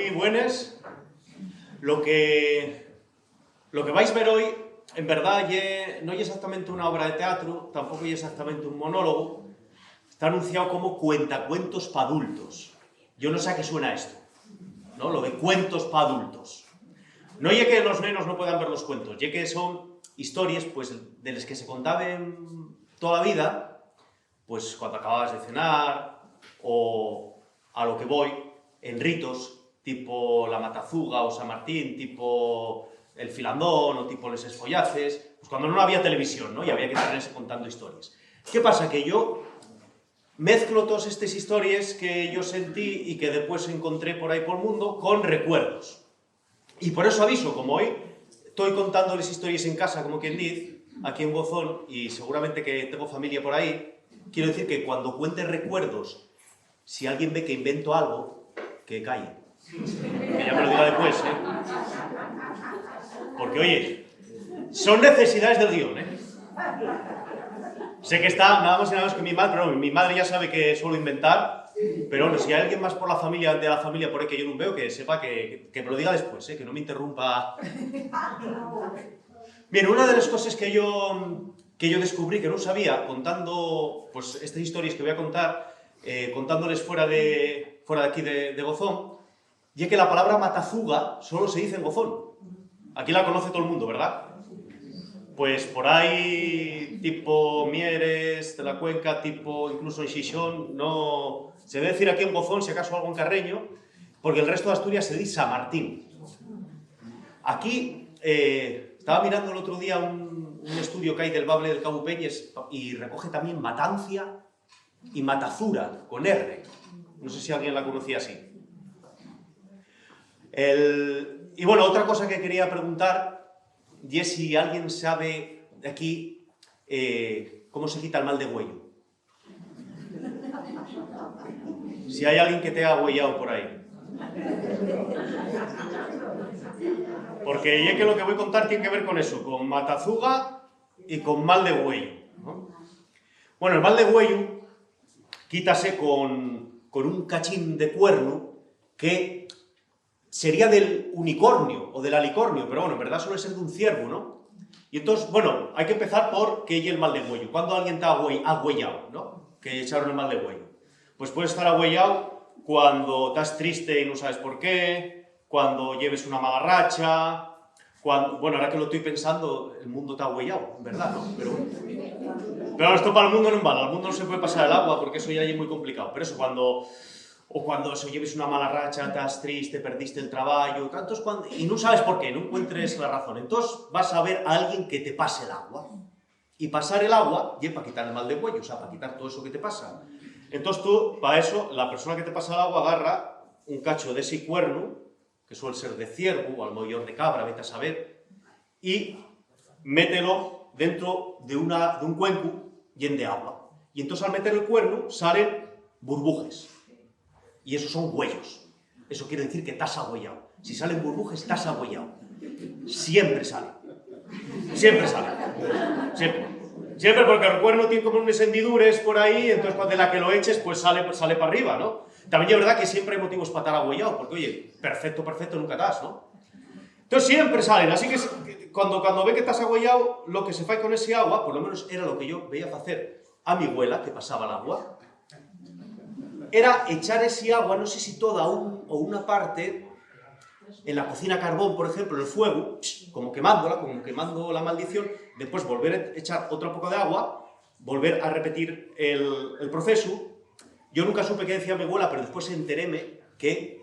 Muy buenas. Lo que vais a ver hoy, en verdad, no es exactamente una obra de teatro, tampoco es exactamente un monólogo. Está anunciado como cuentacuentos para adultos. Yo no sé a qué suena esto, ¿no? Lo de cuentos para adultos. No es que los nenos no puedan ver los cuentos, es que son historias pues, de las que se contaban toda la vida, pues cuando acababas de cenar, o a lo que voy, en ritos, tipo la Matazuga o San Martín, tipo el Filandón o tipo les Esfollaces, pues cuando no había televisión, ¿no? Y había que tenerse contando historias. ¿Qué pasa? Que yo mezclo todas estas historias que yo sentí y que después encontré por ahí por el mundo con recuerdos. Y por eso aviso, como hoy estoy contándoles historias en casa, como quien dice, aquí en Gozón, y seguramente que tengo familia por ahí, quiero decir que cuando cuente recuerdos, si alguien ve que invento algo, que calle. Que ya me lo diga después, ¿eh? Porque, oye, son necesidades del guión, ¿eh? Sé que está nada más y nada menos que mi madre, pero mi madre ya sabe que suelo inventar, pero bueno, si hay alguien más por la familia, de la familia por ahí que yo no veo, que sepa que me lo diga después, ¿eh? Que no me interrumpa. Bien, una de las cosas que yo descubrí, que no sabía, contando pues, estas historias que voy a contar, contándoles fuera de aquí de Gozón, y es que la palabra Matazuga solo se dice en Gozón. Aquí la conoce todo el mundo, ¿verdad? Pues por ahí, tipo Mieres, de la Cuenca, tipo incluso en Xixón, no... Se debe decir aquí en Gozón, si acaso algo en Carreño, porque el resto de Asturias se dice San Martín. Aquí, estaba mirando el otro día un estudio que hay del Bable del Cabo Peñes y recoge también Matancia y Matazura, con R. No sé si alguien la conocía así. Y bueno, otra cosa que quería preguntar, y es si alguien sabe de aquí cómo se quita el mal de huello. Si hay alguien que te ha huellado por ahí. Porque ya que lo que voy a contar tiene que ver con eso, con Matazuga y con mal de huello, ¿no? Bueno, el mal de huello quítase con un cachín de cuerno que sería del unicornio o del alicornio, pero bueno, en verdad suele ser de un ciervo, ¿no? Y entonces, bueno, hay que empezar por qué es el mal de huello. ¿Cuándo alguien te ha huellado, ¿no? Que echaron el mal de huello. Pues puedes estar agüellado cuando estás triste y no sabes por qué, cuando lleves una mala racha, cuando... Bueno, ahora que lo estoy pensando, el mundo está agüellado, en verdad, ¿no? Pero esto para el mundo no vale, al mundo no se puede pasar el agua porque eso ya es muy complicado. Pero eso, cuando lleves una mala racha, estás triste, perdiste el trabajo, y no sabes por qué, no encuentres la razón. Entonces vas a ver a alguien que te pase el agua. Y pasar el agua es para quitar el mal de cuello, o sea, para quitar todo eso que te pasa. Entonces tú, para eso, la persona que te pasa el agua agarra un cacho de ese cuerno, que suele ser de ciervo o al mejor de cabra, vete a saber, y mételo dentro de un cuenco lleno de agua. Y entonces al meter el cuerno salen burbujas. Y esos son huellos. Eso quiere decir que estás agüellado. Si salen burbujas, estás agüellado. Siempre sale. Siempre sale. Siempre. Siempre porque el cuerno tiene como unas hendiduras por ahí, entonces cuando de la que lo eches, pues sale para arriba, ¿no? También es verdad que siempre hay motivos para estar agüellado, porque oye, perfecto, nunca estás, ¿no? Entonces siempre salen, así que cuando ve que estás agüellado, lo que se fai con ese agua, por lo menos era lo que yo veía hacer a mi abuela, que pasaba el agua, era echar ese agua, no sé si toda o una parte, en la cocina a carbón, por ejemplo, en el fuego, como quemando la maldición, después volver a echar otro poco de agua, volver a repetir el proceso. Yo nunca supe qué decía mi abuela, pero después enteréme que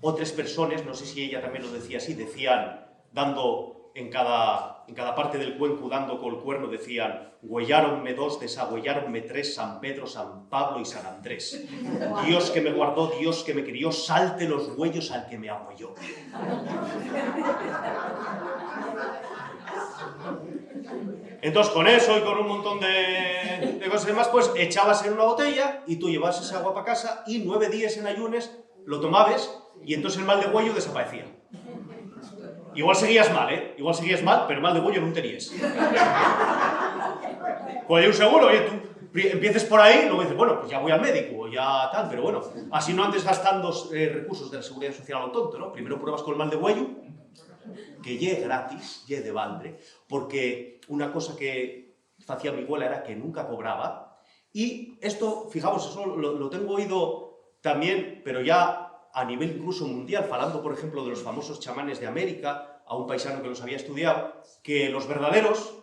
otras personas, no sé si ella también lo decía así, decían, dando en cada parte del cuenco, dando con el cuerno, decían: huelláronme dos, desagüelláronme tres, San Pedro, San Pablo y San Andrés. Dios que me guardó, Dios que me crió, salte los huellos al que me agüelló. Entonces con eso y con un montón de cosas demás, pues echabas en una botella y tú llevabas esa agua para casa y 9 días en ayunes lo tomabas y entonces el mal de huello desaparecía. Igual seguías mal, ¿eh? Igual seguías mal, pero mal de huello no tenías. Pues yo seguro, oye, tú empieces por ahí, luego dices, bueno, pues ya voy al médico, o ya tal, pero bueno, así no andes gastando recursos de la Seguridad Social a lo tonto, ¿no? Primero pruebas con el mal de huello, que lle gratis, lle de balde, porque una cosa que hacía mi abuela era que nunca cobraba, y esto, fijaos, eso lo tengo oído también, pero ya a nivel incluso mundial, hablando, por ejemplo, de los famosos chamanes de América, a un paisano que los había estudiado, que los verdaderos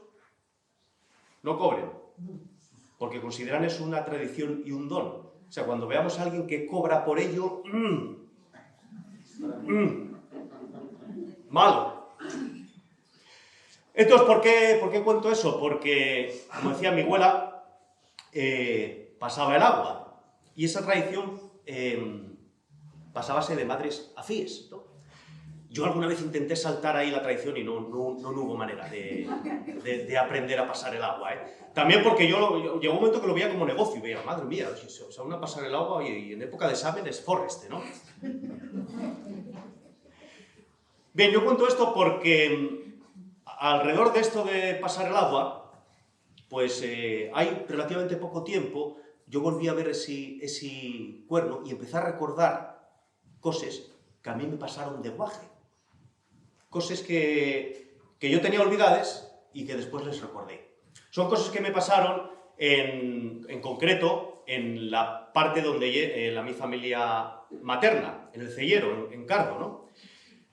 no cobren, porque consideran eso una tradición y un don. O sea, cuando veamos a alguien que cobra por ello, malo. Entonces, ¿por qué cuento eso? Porque, como decía mi abuela, pasaba el agua, y esa tradición pasábase de madres a fíes, ¿no? Yo alguna vez intenté saltar ahí la tradición y no hubo manera de aprender a pasar el agua, ¿eh? También porque llegó un momento que lo veía como negocio y veía, madre mía, o sea, una pasar el agua y en época de exámenes, forreste, ¿no? Bien, yo cuento esto porque alrededor de esto de pasar el agua, pues hay relativamente poco tiempo, yo volví a ver ese cuerno y empecé a recordar cosas que a mí me pasaron de guaje. Cosas que yo tenía olvidadas y que después les recordé. Son cosas que me pasaron en concreto en la parte donde la mi familia materna, en el Cellero, en Cardo, ¿no?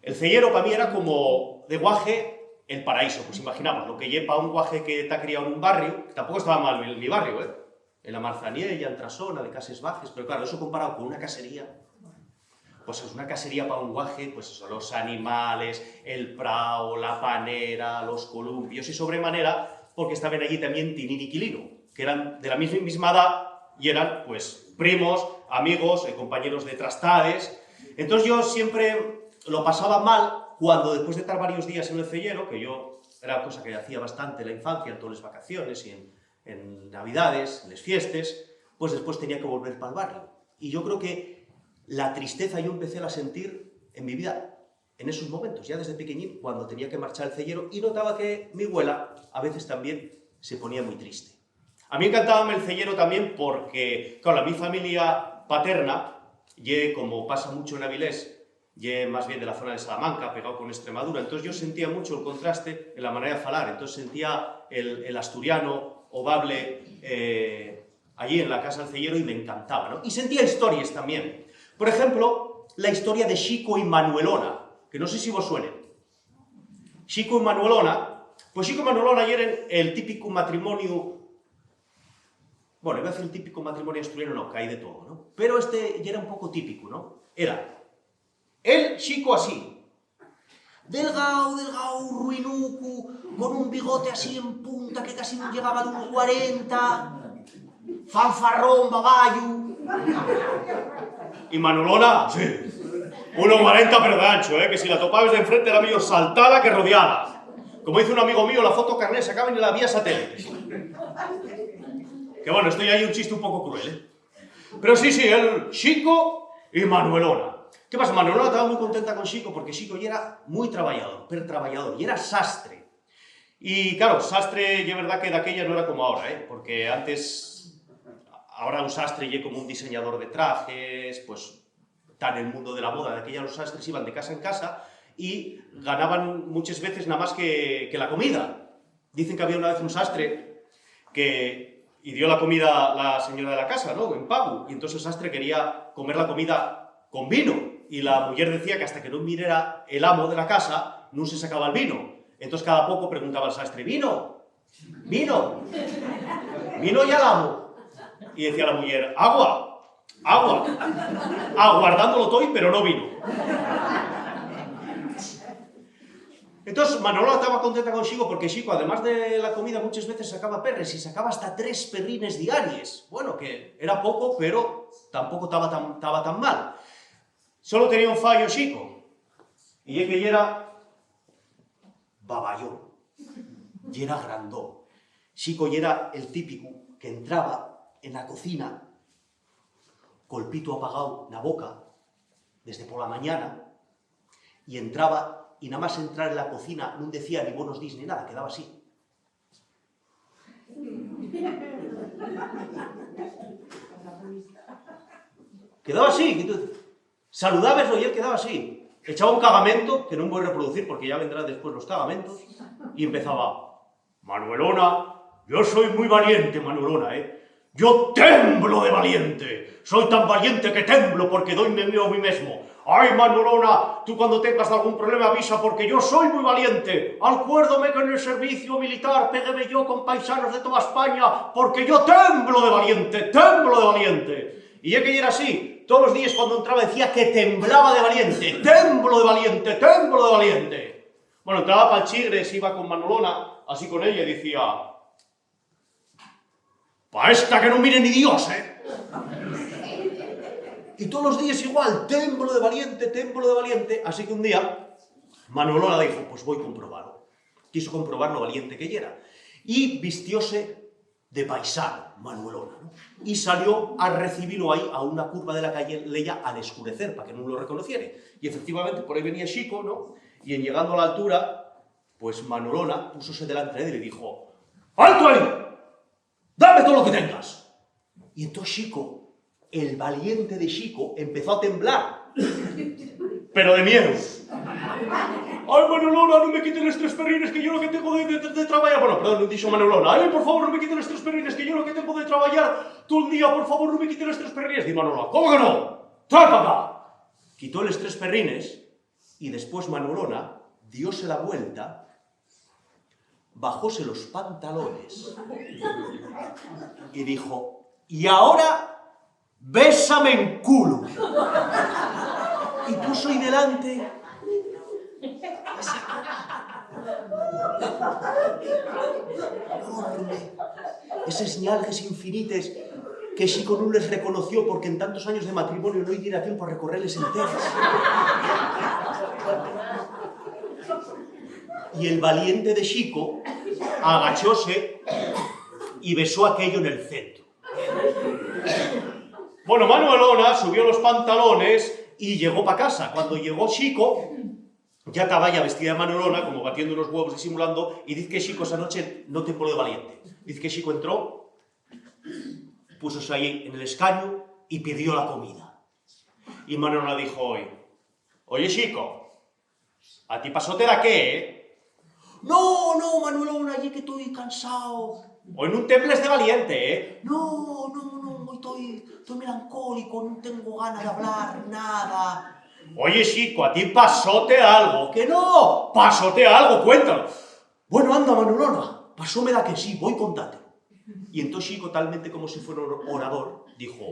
El Cellero para mí era como de guaje el paraíso, pues imaginamos, lo que lleva un guaje que te ha criado en un barrio, que tampoco estaba mal en mi barrio, ¿eh? En la Marzaniella, en Trasona, de Cases Bajes, pero claro, eso comparado con una casería, pues es una casería para un guaje, pues eso, los animales, el prao, la panera, los columpios, y sobremanera, porque estaban allí también Tinín y Quilino, que eran de la misma edad, y eran, pues, primos, amigos, compañeros de trastades. Entonces yo siempre lo pasaba mal cuando después de estar varios días en el Cellero, que yo era cosa que hacía bastante en la infancia, en todas las vacaciones y en navidades, en las fiestas, pues después tenía que volver para el barrio. Y yo creo que la tristeza yo empecé a sentir en mi vida en esos momentos, ya desde pequeñín, cuando tenía que marchar al Cellero, y notaba que mi abuela a veces también se ponía muy triste. A mí encantaba el Cellero también porque, claro, mi familia paterna, como pasa mucho en Avilés, más bien de la zona de Salamanca, pegado con Extremadura, entonces yo sentía mucho el contraste en la manera de falar, entonces sentía el asturiano ovable allí en la casa del Cellero y me encantaba, ¿no? Y sentía historias también. Por ejemplo, la historia de Xico y Manuelona, que no sé si vos suenen. Xico y Manuelona, pues Xico y Manuelona eran el típico matrimonio, bueno, iba a decir el típico matrimonio asturiano, no, que hay de todo, ¿no? Pero este ya era un poco típico, ¿no? Era el Xico así, delgado, ruinuco, con un bigote así en punta que casi no llegaba de unos 40, fanfarrón, baballo. Y Manuelona, sí, 1,40 pero de ancho, que si la topabas de enfrente era medio saltada que rodeada. Como dice un amigo mío, la foto carnet se acaba en la vía satélite. Que bueno, estoy ahí un chiste un poco cruel, ¿eh? Pero sí, el Xico y Manuelona. ¿Qué pasa? Manuelona estaba muy contenta con Xico porque Xico ya era muy trabajador, y era sastre. Y claro, sastre, y es verdad que de aquella no era como ahora, porque antes, ahora un sastre y como un diseñador de trajes, pues está en el mundo de la moda, de aquella los sastres iban de casa en casa y ganaban muchas veces nada más que la comida. Dicen que había una vez un sastre y dio la comida a la señora de la casa, ¿no? En pago, y entonces el sastre quería comer la comida con vino, y la mujer decía que hasta que no mirara el amo de la casa, no se sacaba el vino. Entonces cada poco preguntaba al sastre, ¿vino? ¿Vino? ¿Vino ya el amo? Y decía la mujer, agua, aguardándolo todo, pero no vino. Entonces Manuela estaba contenta con Xico porque Xico, además de la comida, muchas veces sacaba perres y sacaba hasta 3 perrines diarios. Bueno, que era poco, pero tampoco estaba tan mal. Solo tenía un fallo Xico, y es que era baballón, y era grandón. Xico era el típico que entraba en la cocina, colpito apagado en la boca, desde por la mañana, y entraba, y nada más entrar en la cocina no decía ni buenos días ni nada, quedaba así. Quedaba así, saludaba eso y él quedaba así. Echaba un cagamento, que no voy a reproducir porque ya vendrán después los cagamentos, y empezaba: Manuelona, yo soy muy valiente, Manuelona, Yo temblo de valiente. Soy tan valiente que temblo porque doy miedo a mí mismo. Ay, Manuelona, tú cuando tengas algún problema avisa porque yo soy muy valiente. Acuérdome que en el servicio militar pégueme yo con paisanos de toda España porque yo temblo de valiente, temblo de valiente. Y ya que era así, todos los días cuando entraba decía que temblaba de valiente, temblo de valiente, temblo de valiente. Bueno, entraba para el Chigres, iba con Manuelona, así con ella, y decía: pa' esta que no mire ni Dios, Y todos los días igual, temblo de valiente, temblo de valiente. Así que un día, Manuelona dijo: pues voy a comprobarlo. Quiso comprobar lo valiente que ella era. Y vistióse de paisano, Manuelona, ¿no? Y salió a recibirlo ahí, a una curva de la calle Leia, al escurecer, para que no lo reconociera. Y efectivamente, por ahí venía Chico, ¿no? Y en llegando a la altura, pues Manuelona púsose delante de él y le dijo: ¡alto ahí! ¡Dame todo lo que tengas! Y entonces Chico, el valiente de Chico, empezó a temblar, pero de miedo. ¡Ay, Manuelona, no me quiten los 3 perrines, que yo lo que tengo de trabajar! Bueno, perdón, no he dicho Manuelona. ¡Ay, por favor, no me quiten los 3 perrines, que yo lo que tengo de trabajar todo el día! ¡Por favor, no me quiten los 3 perrines! Y Manuelona: ¿cómo que no? ¡Trae para acá! Quitó los 3 perrines y después Manuelona dióse la vuelta, bajóse los pantalones y dijo: y ahora, bésame en culo. Y puso ahí delante enorme, esos ñalges infinites que Chico no les reconoció porque en tantos años de matrimonio no diera tiempo a recorrerles enteros. Y el valiente de Chico agachóse y besó aquello en el centro. Bueno, Manuelona subió los pantalones y llegó para casa. Cuando llegó Chico, ya estaba ya vestida de Manuelona, como batiendo unos huevos disimulando, y dice que Chico esa noche no tembló de valiente. Dice que Chico entró, púsose ahí en el escaño y pidió la comida. Y Manuelona dijo: oye, Chico, ¿a ti pasóte de qué, No, Manuelona, allí que estoy cansado. Hoy no tembles de valiente, No, hoy estoy melancólico, no tengo ganas de hablar, nada. Oye, Chico, ¿a ti pasóte algo? Que no, pasóte algo, cuéntalo. Bueno, anda, Manuelona, pasóme da que sí, voy contátelo. Y entonces Chico, talmente como si fuera un orador, dijo: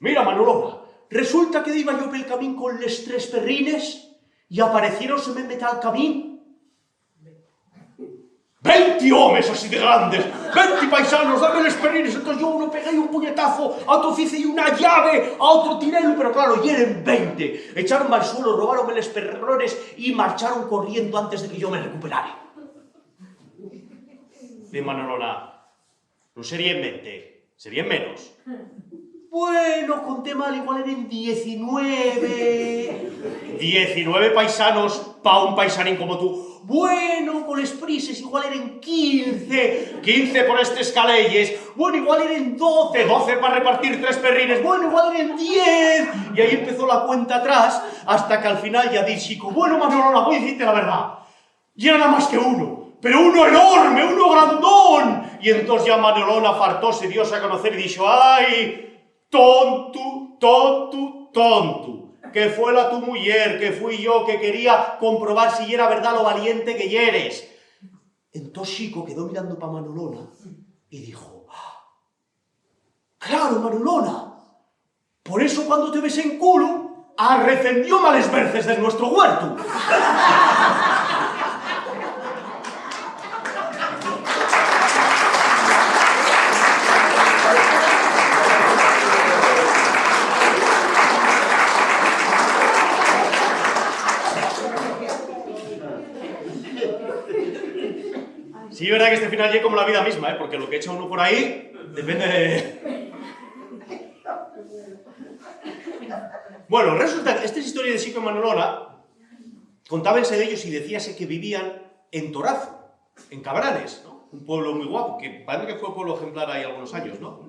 mira, Manuelona, resulta que iba yo pel camín con les 3 perrines y aparecieron se me meta al camín 20 homes así de grandes, 20 paisanos, dame les perrines. Entonces yo uno pegué un puñetazo, a otro hice una llave, a otro tirelo, pero claro, y eran 20. Echaron al suelo, robaronme les perrones y marcharon corriendo antes de que yo me recuperara. De Manuelona: no serían 20, serían menos. Bueno, conté mal, igual eran 19. 19 paisanos pa' un paisanín como tú. Bueno, con les prises igual eran 15. 15 por estes calelles. Bueno, igual eran 12. 12 para repartir 3 perrines. Bueno, igual eran 10. Y ahí empezó la cuenta atrás, hasta que al final ya di Chico: bueno, Manuelona, voy a decirte la verdad. Y era nada más que uno. Pero uno enorme, uno grandón. Y entonces ya Manuelona fartóse, diose a conocer y dijo: ay, tonto, que fue la tu mujer, que fui yo, que quería comprobar si era verdad lo valiente que eres. Entonces Chico quedó mirando para Manuelona y dijo: claro, Manuelona, por eso cuando te besé en culo, arrefendió males verces de nuestro huerto. Sí, es verdad que este final llega como la vida misma, porque lo que echa uno por ahí depende de... Bueno, resulta que esta historia de Chico y Manuelona, contábanse de ellos y decíase que vivían en Torazo, en Cabranes, ¿no? Un pueblo muy guapo, que parece que fue pueblo ejemplar ahí algunos años, ¿no?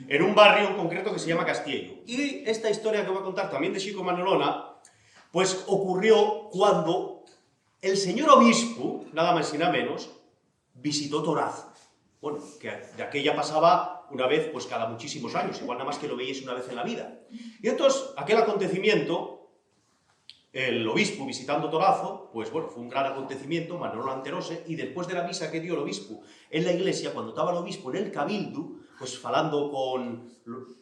en un barrio en concreto que se llama Castiello. Y esta historia que voy a contar también de Xico Manolona, pues ocurrió cuando el señor obispo, nada más y nada menos, visitó Torazo. Bueno, que de aquella pasaba una vez, pues cada muchísimos años, igual nada más que lo veíais una vez en la vida. Y entonces, aquel acontecimiento, el obispo visitando Torazo, pues bueno, fue un gran acontecimiento, Manolo Anterose, y después de la misa que dio el obispo en la iglesia, cuando estaba el obispo en el cabildo, pues falando con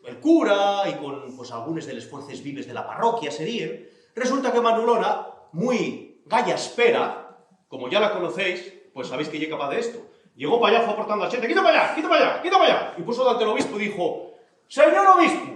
el cura y con pues algunos de los fuerces vives de la parroquia serían, resulta que Manolona, muy galla espera, como ya la conocéis, pues sabéis que llega capaz de esto. Llegó para allá, fue aportando a gente, quita para allá, quita para allá, quita para allá. Y puso delante del obispo y dijo, señor obispo,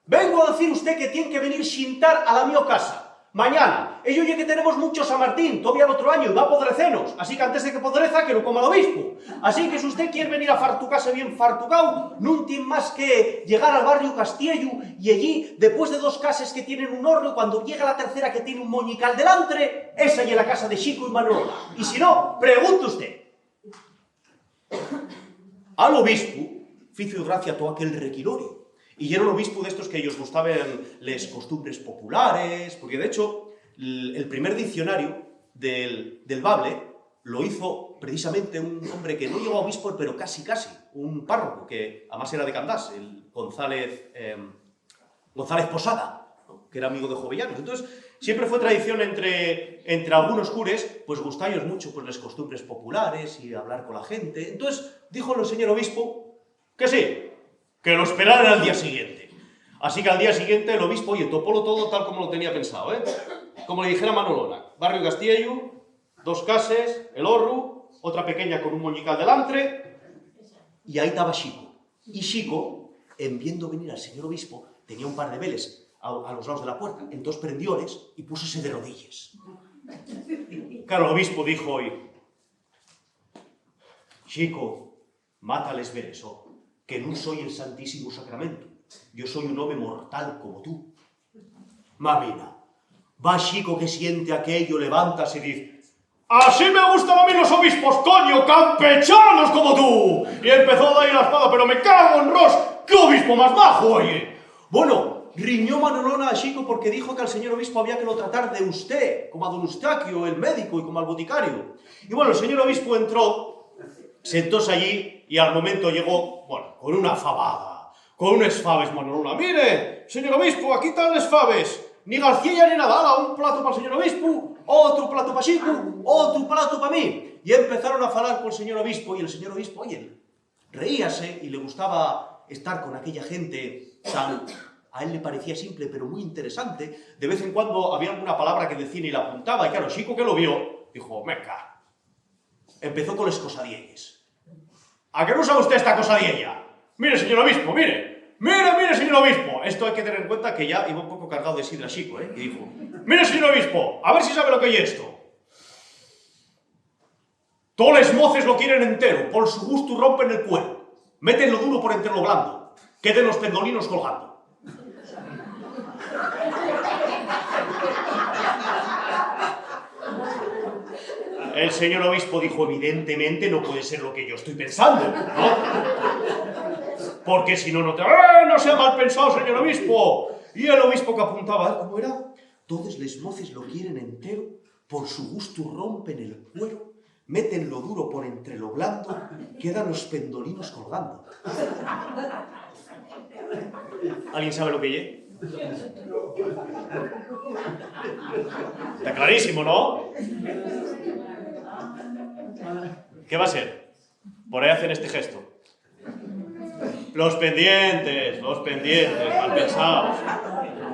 vengo a decir usted que tiene que venir xintar a la mi casa. Mañana. Ello ya que tenemos mucho San Martín, todavía el otro año, y va a podrecenos. Así que antes de que podreza, que lo coma el obispo. Así que si usted quiere venir a fartucarse bien fartucao, no tiene más que llegar al barrio Castiello y allí, después de 2 casas que tienen un horno, cuando llega la tercera que tiene un moñical delante, esa y la casa de Xico y Manolo. Y si no, pregunte usted. Al obispo fizo gracia todo aquel requirorio. Y era un obispo de estos que ellos gustaban les costumbres populares, porque de hecho el primer diccionario del bable lo hizo precisamente un hombre que no llegó a obispo, pero casi, un párroco, que además era de Candás, el González Posada, ¿no? Que era amigo de Jovellanos. Entonces, siempre fue tradición entre algunos cures, pues gustallos mucho pues, las costumbres populares y hablar con la gente. Entonces, dijo el señor obispo que sí, que lo esperaran al día siguiente. Así que al día siguiente el obispo, oye, topólo todo tal como lo tenía pensado, ¿eh? Como le dijera Manolona, barrio Castiello, 2 casas, el horro, otra pequeña con un moñical delante, y ahí estaba Xico. Y Xico, en viendo venir al señor obispo, tenía un par de veles a los lados de la puerta, entonces prendióles y púsose de rodillas. Claro, el obispo dijo hoy, Xico, mátales veres, oh, que no soy el Santísimo Sacramento, yo soy un hombre mortal como tú. Mamina, va Xico que siente aquello, levántase y dice, así me gustan a mí los obispos, coño, campechanos como tú. Y empezó a dar la espada, pero me cago en Ros, qué obispo más bajo, oye. Bueno, riñó Manolona a Xico porque dijo que al señor obispo había que lo tratar de usted, como a don Eustaquio, el médico, y como al boticario. Y bueno, el señor obispo entró, sentóse allí, y al momento llegó, bueno, con una fabada, con unas faves Manolona. Mire, señor obispo, aquí están las faves. Ni García ni nada, un plato para el señor obispo, otro plato para Xico, otro plato para mí. Y empezaron a falar con el señor obispo, y el señor obispo, oye, reíase y le gustaba estar con aquella gente tan... A él le parecía simple, pero muy interesante. De vez en cuando había alguna palabra que decía y la apuntaba, y claro, Xico que lo vio, dijo, meca. Empezó con las cosadiellas. ¿A qué no usa usted esta cosadiella? Mire, señor obispo, mire. Mire, señor obispo. Esto hay que tener en cuenta que ya iba un poco cargado de sidra Xico, ¿eh? Y dijo, mire, señor obispo, a ver si sabe lo que es esto. Todos los moces lo quieren entero, por su gusto rompen el cuero. Meten lo duro por entre lo blando. Queden los pendolinos colgando. El señor obispo dijo, evidentemente no puede ser lo que yo estoy pensando, ¿no? Porque si no, no te... no sea mal pensado, señor obispo. Y el obispo que apuntaba, ¿cómo era? Todos les moces lo quieren entero, por su gusto rompen el cuero, meten lo duro por entre lo blando, quedan los pendolinos colgando. ¿Alguien sabe lo que es? Está clarísimo, ¿no? ¿Qué va a ser? Por ahí hacen este gesto. Los pendientes, mal pensados.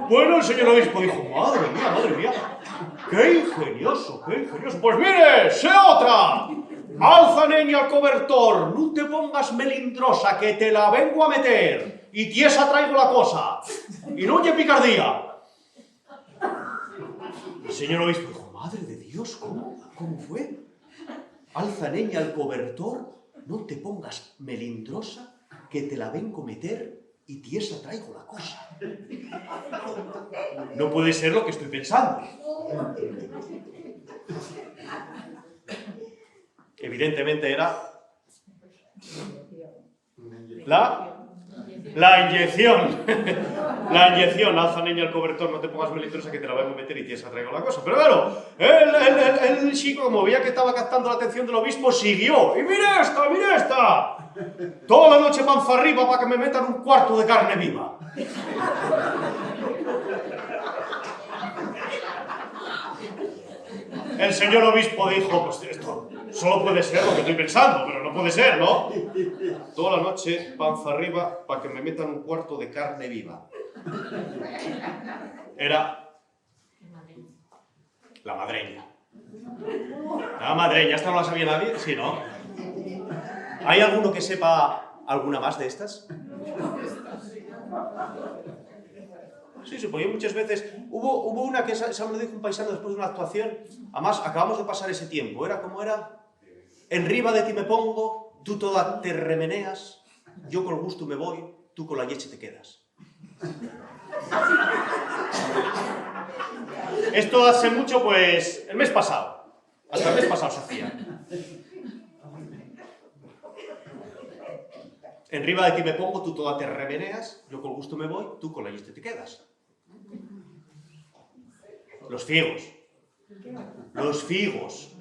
Bueno, el señor obispo dijo, madre mía, qué ingenioso. Pues mire, sé otra. Alza, niña, al cobertor, no te pongas melindrosa, que te la vengo a meter. Y tiesa traigo la cosa. Y no oye picardía. El señor obispo dijo, madre de Dios, ¿cómo fue? Alza, niña, al cobertor, no te pongas melindrosa, que te la vengo a meter y tiesa traigo la cosa. No puede ser lo que estoy pensando. Evidentemente era La inyección. La inyección. Alza, niña, el cobertor, no te pongas melindrosa que te la voy a meter y tienes que traigo la cosa. Pero claro, el chico, como veía que estaba captando la atención del obispo, siguió. Y mira esta, mira esta. Toda la noche panza arriba para que me metan un cuarto de carne viva. El señor obispo dijo, pues esto solo puede ser lo que estoy pensando, pero no puede ser, ¿no? Toda la noche, panza arriba, para que me metan un cuarto de carne viva. Era la madreña. La madreña, ¿esta no la sabía nadie? Sí, ¿no? ¿Hay alguno que sepa alguna más de estas? Sí, se ponía muchas veces. Hubo una que esa me lo dijo un paisano después de una actuación. Además, acabamos de pasar ese tiempo. ¿Era como era? Enriba de ti me pongo, tú toda te remeneas, yo con el gusto me voy, tú con la leche te quedas. Esto hace mucho, pues, el mes pasado. Hasta el mes pasado se hacía. Enriba de ti me pongo, tú toda te remeneas, yo con el gusto me voy, tú con la leche te quedas. Los figos. Los figos.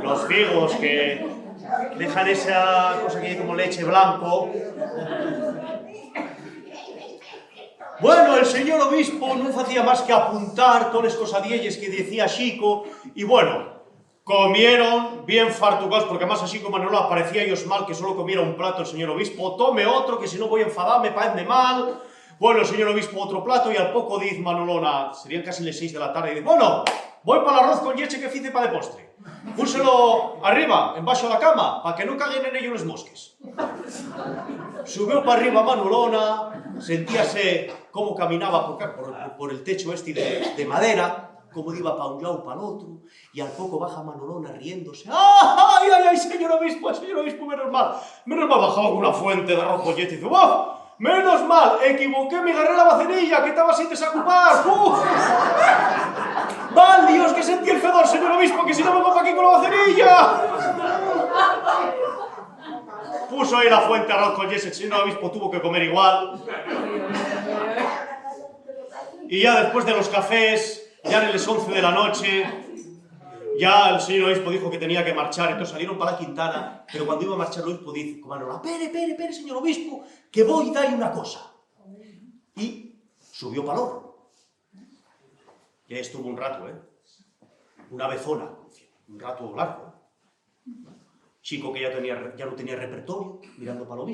Los figos que dejan esa cosa que hay como leche blanco. Bueno, el señor obispo no hacía más que apuntar todas las cosadielles que decía Xico y bueno, comieron bien fartugados, porque además así como no lo parecía ellos mal que solo comiera un plato el señor obispo, tome otro que si no voy a enfadar, me parece mal. Bueno, el señor obispo otro plato y al poco dice Manolona, serían casi las 6 de la tarde, y dice, bueno, voy para el arroz con leche que hice para de postre. Púselo arriba, en baixo de la cama, para que no caguen en ello los mosques. Subió para arriba Manolona, sentíase cómo caminaba por el techo este de madera, como iba para un lado para el otro, y al poco baja Manolona riéndose. ¡Ay, ay, ay, señor obispo, menos mal! Menos mal bajaba con una fuente de arroz con leche y dice, ¡uf! ¡Menos mal! Equivoqué, me agarré la bacenilla, que estaba sin desocupar. ¡Uf! ¡Val Dios, que sentí el fedor, señor obispo, que si no me pongo aquí con la bacenilla! Puso ahí la fuente arroz con leche, el señor obispo tuvo que comer igual. Y ya después de los cafés, ya en las 11 de la noche, ya el señor obispo dijo que tenía que marchar, entonces salieron para la Quintana, pero cuando iba a marchar el obispo dice, Manolona, pere, señor obispo, que voy y dai una cosa. Y subió para el horno. Y ahí estuvo un rato, una bezona, un rato largo. Chico que ya no tenía repertorio, mirando para el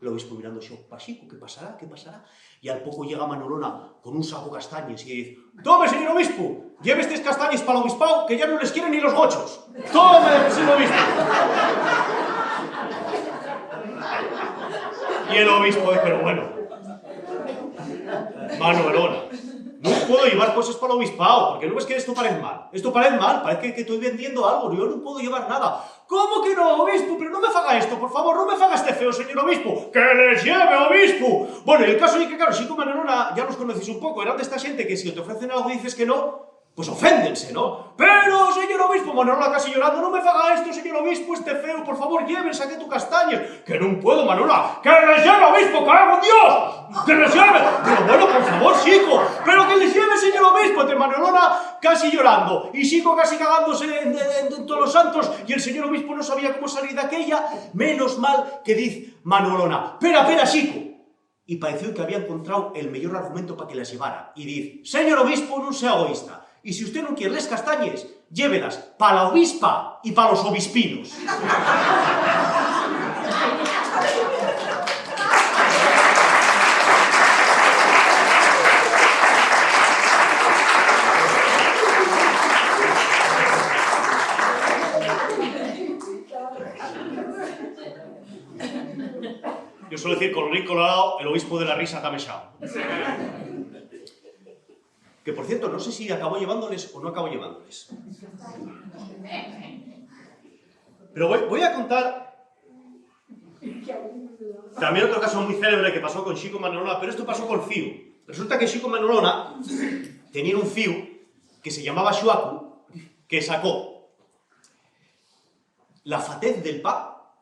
obispo mirando para Chico, ¿qué pasará? ¿Qué pasará? Y al poco llega Manolona con un saco de castañas y dice, tome, señor obispo, lleve estas castañas para el obispado, que ya no les quieren ni los gochos. Tome, señor obispo. Y el obispo dice, pero bueno, Manolona, no puedo llevar cosas para el obispado, porque no ves que esto parece mal. Esto parece mal, parece que estoy vendiendo algo, yo no puedo llevar nada. ¿Cómo que no, obispo? Pero no me haga esto, por favor, no me haga este feo, señor obispo. ¡Que les lleve, obispo! Bueno, el caso es que, claro, Xico y Manolona ya los conocéis un poco, eran de esta gente que si te ofrecen algo y dices que no, pues oféndense, ¿no? Pero, señor obispo, Manolona casi llorando, no me haga esto, señor obispo, este feo, por favor, lleven, saque tu castañas. Que no puedo, Manolona. ¡Que les lleve, obispo, cago en Dios! ¡Que les lleve! Pero bueno, por favor, Xico, pero que les lleve, señor obispo. Entre Manolona casi llorando y Xico casi cagándose en todos los santos y el señor obispo no sabía cómo salir de aquella. Menos mal que dice Manolona, pera, Xico. Y pareció que había encontrado el mejor argumento para que las llevara. Y dice, señor obispo, no sea egoísta. Y si usted no quiere las castañas, llévelas para la obispa y para los obispinos. Yo suelo decir, colorín colorado, el obispo de la risa está mechado. Que por cierto, no sé si acabó llevándoles o no acabó llevándoles. Pero voy a contar también otro caso muy célebre que pasó con Xico y Manolona, pero esto pasó con Fiu. Resulta que Xico y Manolona tenían un Fiu que se llamaba Xuacu, que sacó la fatez del pa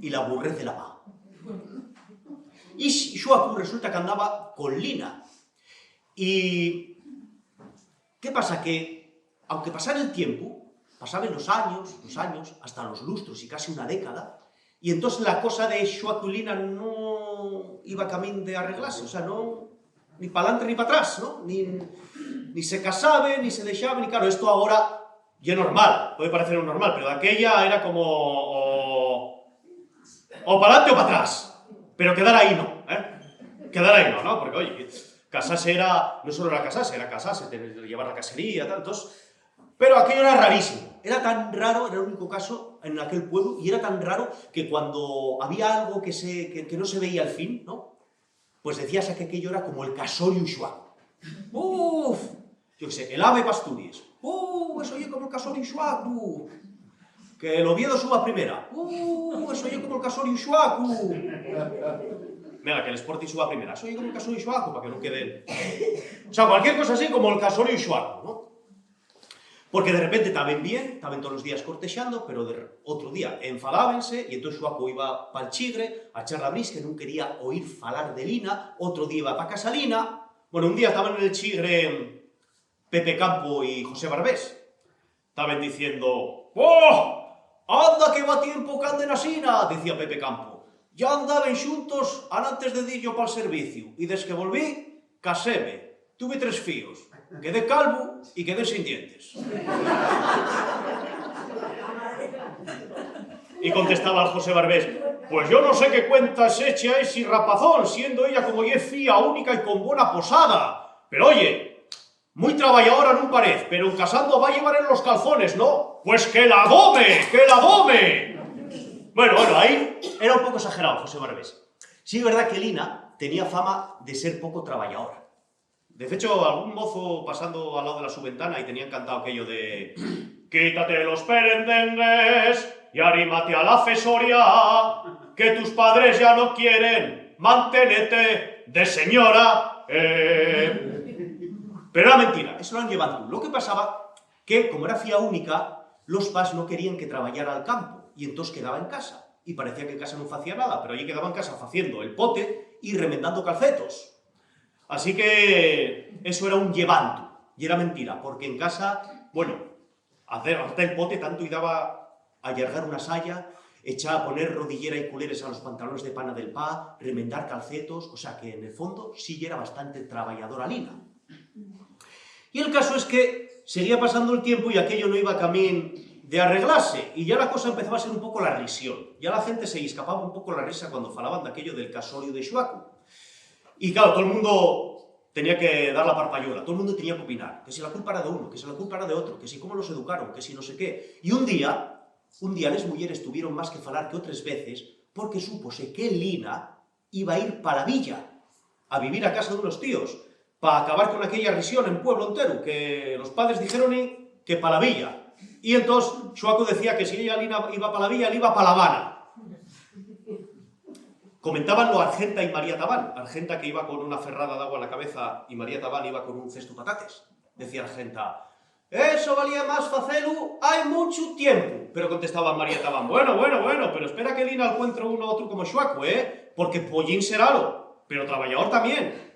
y la burrez de la pa. Y Xuacu resulta que andaba con Lina. Y ¿qué pasa? Que aunque pasara el tiempo, pasaban los años, hasta los lustros y casi una década, y entonces la cosa de Xuacu y Lina no iba camino de arreglarse, o sea, no, ni para adelante ni para atrás, ¿no? Ni se casaban, ni se dejaban, ni claro, esto ahora ya es normal, puede parecer un normal, pero de aquella era como o para adelante o para atrás, pero quedar ahí no, quedar ahí no, ¿no? Porque oye, casarse era, no solo era casarse, llevar la casería, tal, entonces, pero aquello era rarísimo, era tan raro, era el único caso en aquel pueblo, y era tan raro que cuando había algo que no se veía al fin, ¿no? Pues decías que aquello era como el casorio Xuacu. ¡Uf! Yo qué sé, el ave Pasturias. Eso oye como el casorio Xuacu. Que el Oviedo suba primera. Eso oye como el casorio Xuacu. Venga, que el Sporting suba primera. Eso oye como el casorio Xuacu, para que no quede... O sea, cualquier cosa así como el casorio Xuacu, ¿no? Porque de repente estaban bien, estaban todos los días cortexando, pero otro día enfadábense, y entonces Xuacu iba para el Chigre a echar la brisca, que no quería oír falar de Lina, otro día iba para casa Lina. Bueno, un día estaban en el Chigre Pepe Campo y José Barbés. Estaban diciendo, ¡oh! ¡Anda que va tiempo que anden asina! Decía Pepe Campo. Ya andaban xuntos antes de dir yo para el servicio, y desde que volví, caséme. Tuve 3 fíos. Quedé calvo y quedé sin dientes. Y contestaba al José Barbés, pues yo no sé qué cuentas eche a ese rapazón, siendo ella como ye fía única y con buena posada. Pero oye, muy trabajadora no parece, pero en casando va a llevar en los calzones, ¿no? Pues que la dome, que la dome. Bueno, ahí era un poco exagerado José Barbés. Sí, es verdad que Lina tenía fama de ser poco trabajadora. De hecho, algún mozo pasando al lado de la su ventana y tenía cantado aquello de quítate los perendengues y arrímate a la fesoria, que tus padres ya no quieren, manténete de señora. Pero era mentira, eso lo han llevado tú. Lo que pasaba que, como era fía única, los pas no querían que trabajara al campo y entonces quedaba en casa. Y parecía que en casa no hacía nada, pero allí quedaba en casa haciendo el pote y remendando calcetos. Así que eso era un llevanto, y era mentira, porque en casa, bueno, hacer el pote tanto y daba a allargar una saya, echar a poner rodillera y culeres a los pantalones de pana del pa, remendar calcetos, o sea que en el fondo sí era bastante trabajadora Lina. Y el caso es que seguía pasando el tiempo y aquello no iba camino de arreglarse, y ya la cosa empezaba a ser un poco la risión. Ya la gente se escapaba un poco la risa cuando falaban de aquello del casorio de Xuacu. Y claro, todo el mundo tenía que dar la parpayola, todo el mundo tenía que opinar, que si la culpa era de uno, que si la culpa era de otro, que si cómo los educaron, que si no sé qué. Y un día las mujeres tuvieron más que falar que otras veces porque supose que Lina iba a ir para la villa, a vivir a casa de unos tíos, para acabar con aquella risión en pueblo entero, que los padres dijeron que para la villa. Y entonces Xuacu decía que si ella Lina iba para la villa, él iba para La Habana. Comentaban lo Argenta y María Tabán. Argenta que iba con una ferrada de agua en la cabeza y María Tabán iba con un cesto de patates. Decía Argenta, eso valía más facelu, hay mucho tiempo. Pero contestaba María Tabán, bueno, pero espera que Lina encuentre uno u otro como Xuacu, porque pollín serálo, pero trabajador también.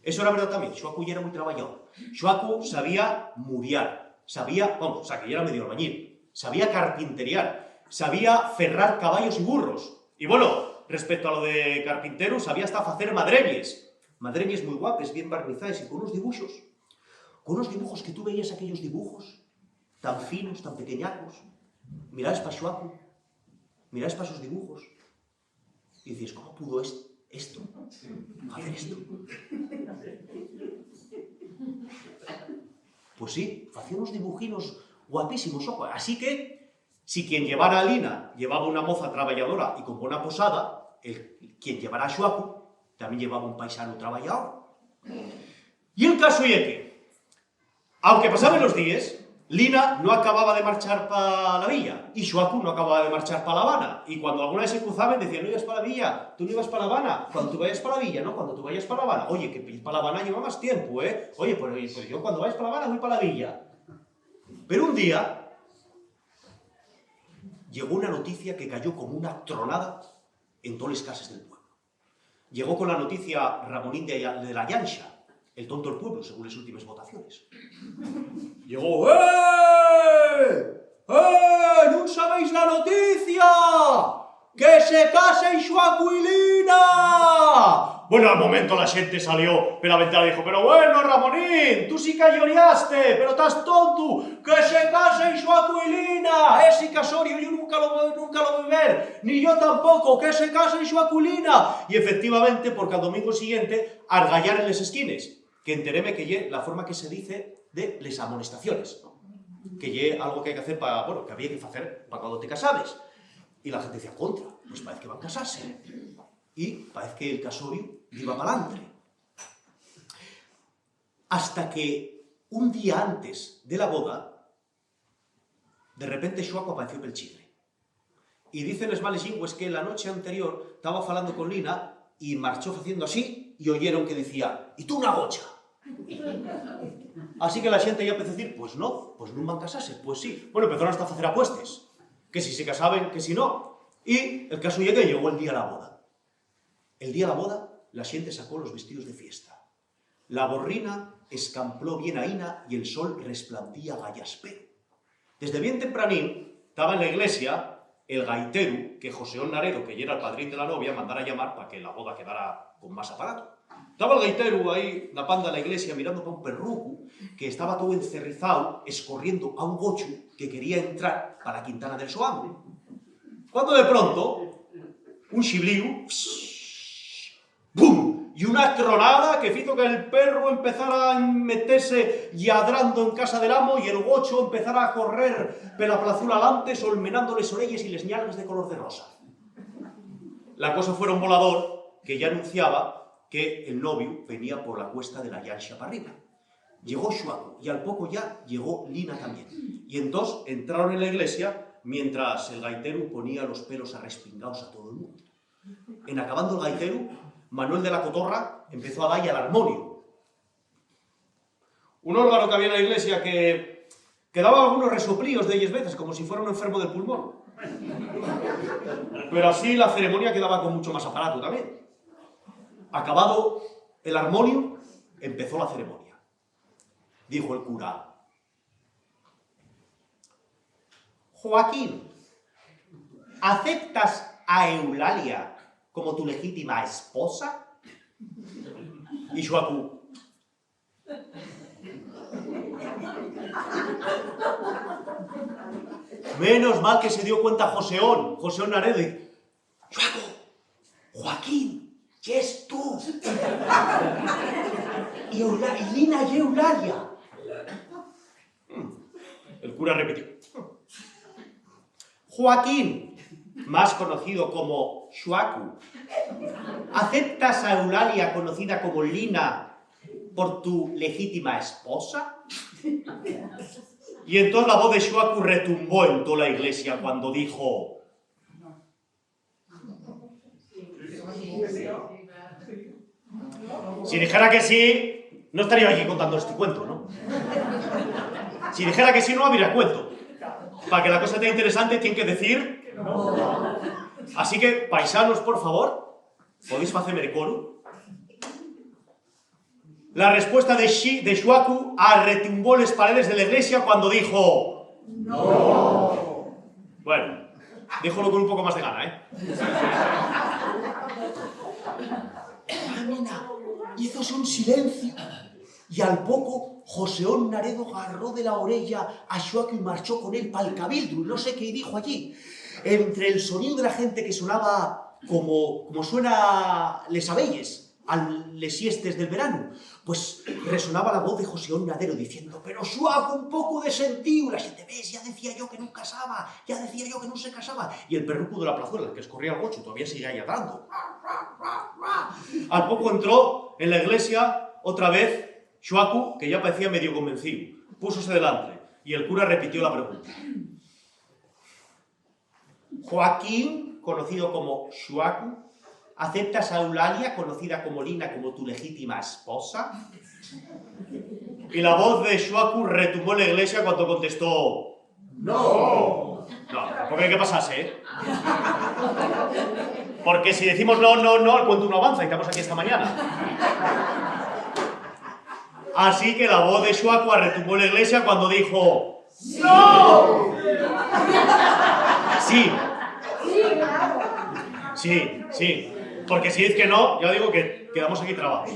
Eso era verdad también, Xuacu ya era muy trabajador. Xuacu sabía muriar, sabía, vamos, o sea, que ya era medio albañil, sabía carpinteriar, sabía ferrar caballos y burros. Y bueno, respecto a lo de carpintero, sabía hasta hacer madreñes muy guapes, bien barnizadas y con unos dibujos que tú veías aquellos dibujos, tan finos, tan pequeñacos, mirabas para Xuacu, mirabas para esos dibujos, y dices, ¿cómo pudo hacer esto? Pues sí, hacía unos dibujinos guapísimos, ojo. Así que, si quien llevara a Lina llevaba una moza trabajadora y con buena posada, quien llevara a Xuacu también llevaba un paisano trabajador. Y el caso es que, aunque pasaban los días, Lina no acababa de marchar para la villa y Xuacu no acababa de marchar para La Habana. Y cuando alguna vez se cruzaban decían, no ibas para la villa, tú no ibas para La Habana, cuando tú vayas para la villa, ¿no? Cuando tú vayas para La Habana. Oye, que para La Habana lleva más tiempo, ¿eh? Oye, pues yo cuando vayas para La Habana voy para la villa. Pero un día llegó una noticia que cayó como una tronada en todas las casas del pueblo. llegó con la noticia Ramonín de la Llanxa, el tonto del pueblo, según las últimas votaciones. Llegó, ¿no sabéis la noticia? ¡Que se casen Xuacu y Lina! Bueno, al momento la gente salió por la ventana y dijo, pero bueno, Ramonín, tú sí que lloriaste, pero estás tonto, que se casen Xuacu y Lina, ese casorio yo nunca lo voy a ver, ni yo tampoco, que se casen Xuacu y Lina. Y efectivamente, porque al domingo siguiente, argallar en les esquines, que enteréme que ye la forma que se dice de les amonestaciones, ¿no? Que ye algo que hay que hacer para, bueno, que había que hacer para cuando te casabes. Y la gente decía, contra, pues parece que van a casarse. Y parece que el casorio iba para adelante. Hasta que un día antes de la boda, de repente Xuacu apareció pel chigre. Y dicen les males lingües que la noche anterior estaba falando con Lina y marchó haciendo así y oyeron que decía, «¿Y tú una gocha?» Así que la gente ya empezó a decir, pues no van a casarse, pues sí. Bueno, empezaron hasta a hacer apuestes, que si se casaban, que si no. Y el caso llega y llegó el día de la boda. El día de la boda, la gente sacó los vestidos de fiesta. La borrina escampló bien aína y el sol resplandía gallaspero. Desde bien tempranín, estaba en la iglesia el gaiteru que Joseón Naredo, que ya era el padrín de la novia, mandara a llamar para que la boda quedara con más aparato. Estaba el gaiteru ahí, la panda de la iglesia, mirando para un perruco que estaba todo encerrizado, escorriendo a un gocho que quería entrar para la Quintana del Soamo. Cuando de pronto, un xibliu, ¡bum! Y una tronada que hizo que el perro empezara a meterse lladrando en casa del amo y el gocho empezara a correr per la plazuela alante, solmenando les orelles y les ñalgues de color de rosa. La cosa fuera un volador que ya anunciaba que el novio venía por la cuesta de la Llanxa para arriba. Llegó Xuacu y al poco ya llegó Lina también. Y entonces entraron en la iglesia mientras el gaiteru ponía los pelos arrespingados a todo el mundo. En acabando el gaiteru, Manuel de la Cotorra empezó a darle al armonio. Un órgano que había en la iglesia que daba algunos resoplíos de 10 veces, como si fuera un enfermo del pulmón. Pero así la ceremonia quedaba con mucho más aparato también. Acabado el armonio, empezó la ceremonia. Dijo el cura, Joaquín, ¿aceptas a Eulalia como tu legítima esposa? Y Xuacu, menos mal que se dio cuenta Joseón Naredo, Xuacu, Joaquín, ¿qué es tú? Y Lina y Eulalia. El cura repitió, Joaquín, más conocido como Xuacu, ¿aceptas a Eulalia, conocida como Lina, por tu legítima esposa? Y entonces la voz de Xuacu retumbó en toda la iglesia cuando dijo, si dijera que sí, no estaría aquí contando este cuento, ¿no? Si dijera que sí, no habría cuento. Para que la cosa esté interesante, tienen que decir no. Así que, paisanos, por favor, ¿podéis hacerme de coro? La respuesta de Xuacu retumbó las paredes de la iglesia cuando dijo no. Bueno, díjolo con un poco más de gana, ¿eh? Mira, hizo un silencio y al poco Joseón Naredo agarró de la orella a Xuacu y marchó con él para el cabildo, no sé qué dijo allí. Entre el sonido de la gente que sonaba como suena les abelles a les siestes del verano, pues resonaba la voz de Joseón Naredo diciendo, pero Xuacu, un poco de sentido. La gente, ves, ya decía yo que no casaba, ya decía yo que no se casaba. Y el perruco de la plazuela, el que escorría el gocho, todavía seguía ladrando. Al poco entró en la iglesia otra vez Xuacu, que ya parecía medio convencido. Púsose delante y el cura repitió la pregunta. Joaquín, conocido como Xuacu, ¿aceptas a Eulalia, conocida como Lina, como tu legítima esposa? Y la voz de Xuacu retumbó en la iglesia cuando contestó No, tampoco hay que pasarse, ¿eh? Porque si decimos no, el cuento no avanza y estamos aquí esta mañana. Así que la voz de Shuakua retumbó en la iglesia cuando dijo ¡no! Sí. Sí. Porque si dices que no, ya digo que quedamos aquí trabados.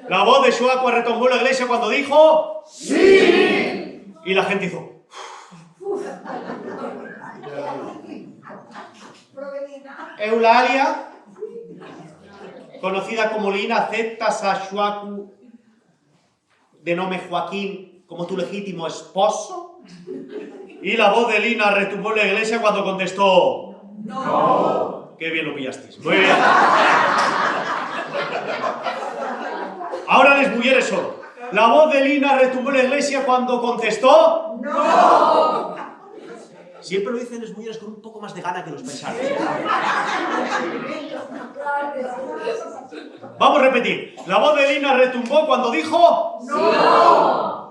La voz de Shuakua retumbó en la iglesia cuando dijo ¡sí! Y la gente hizo Eulalia, conocida como Lina, aceptas a Shuaku, de nombre Joaquín, como tu legítimo esposo. Y la voz de Lina retumbó en la iglesia cuando contestó ¡no! Qué bien lo pillasteis. Muy bien. Ahora les mujeres solo. La voz de Lina retumbó en la iglesia cuando contestó ¡no! Siempre lo dicen las mujeres con un poco más de gana que los paisanos. Vamos a repetir. La voz de Lina retumbó cuando dijo ¡no!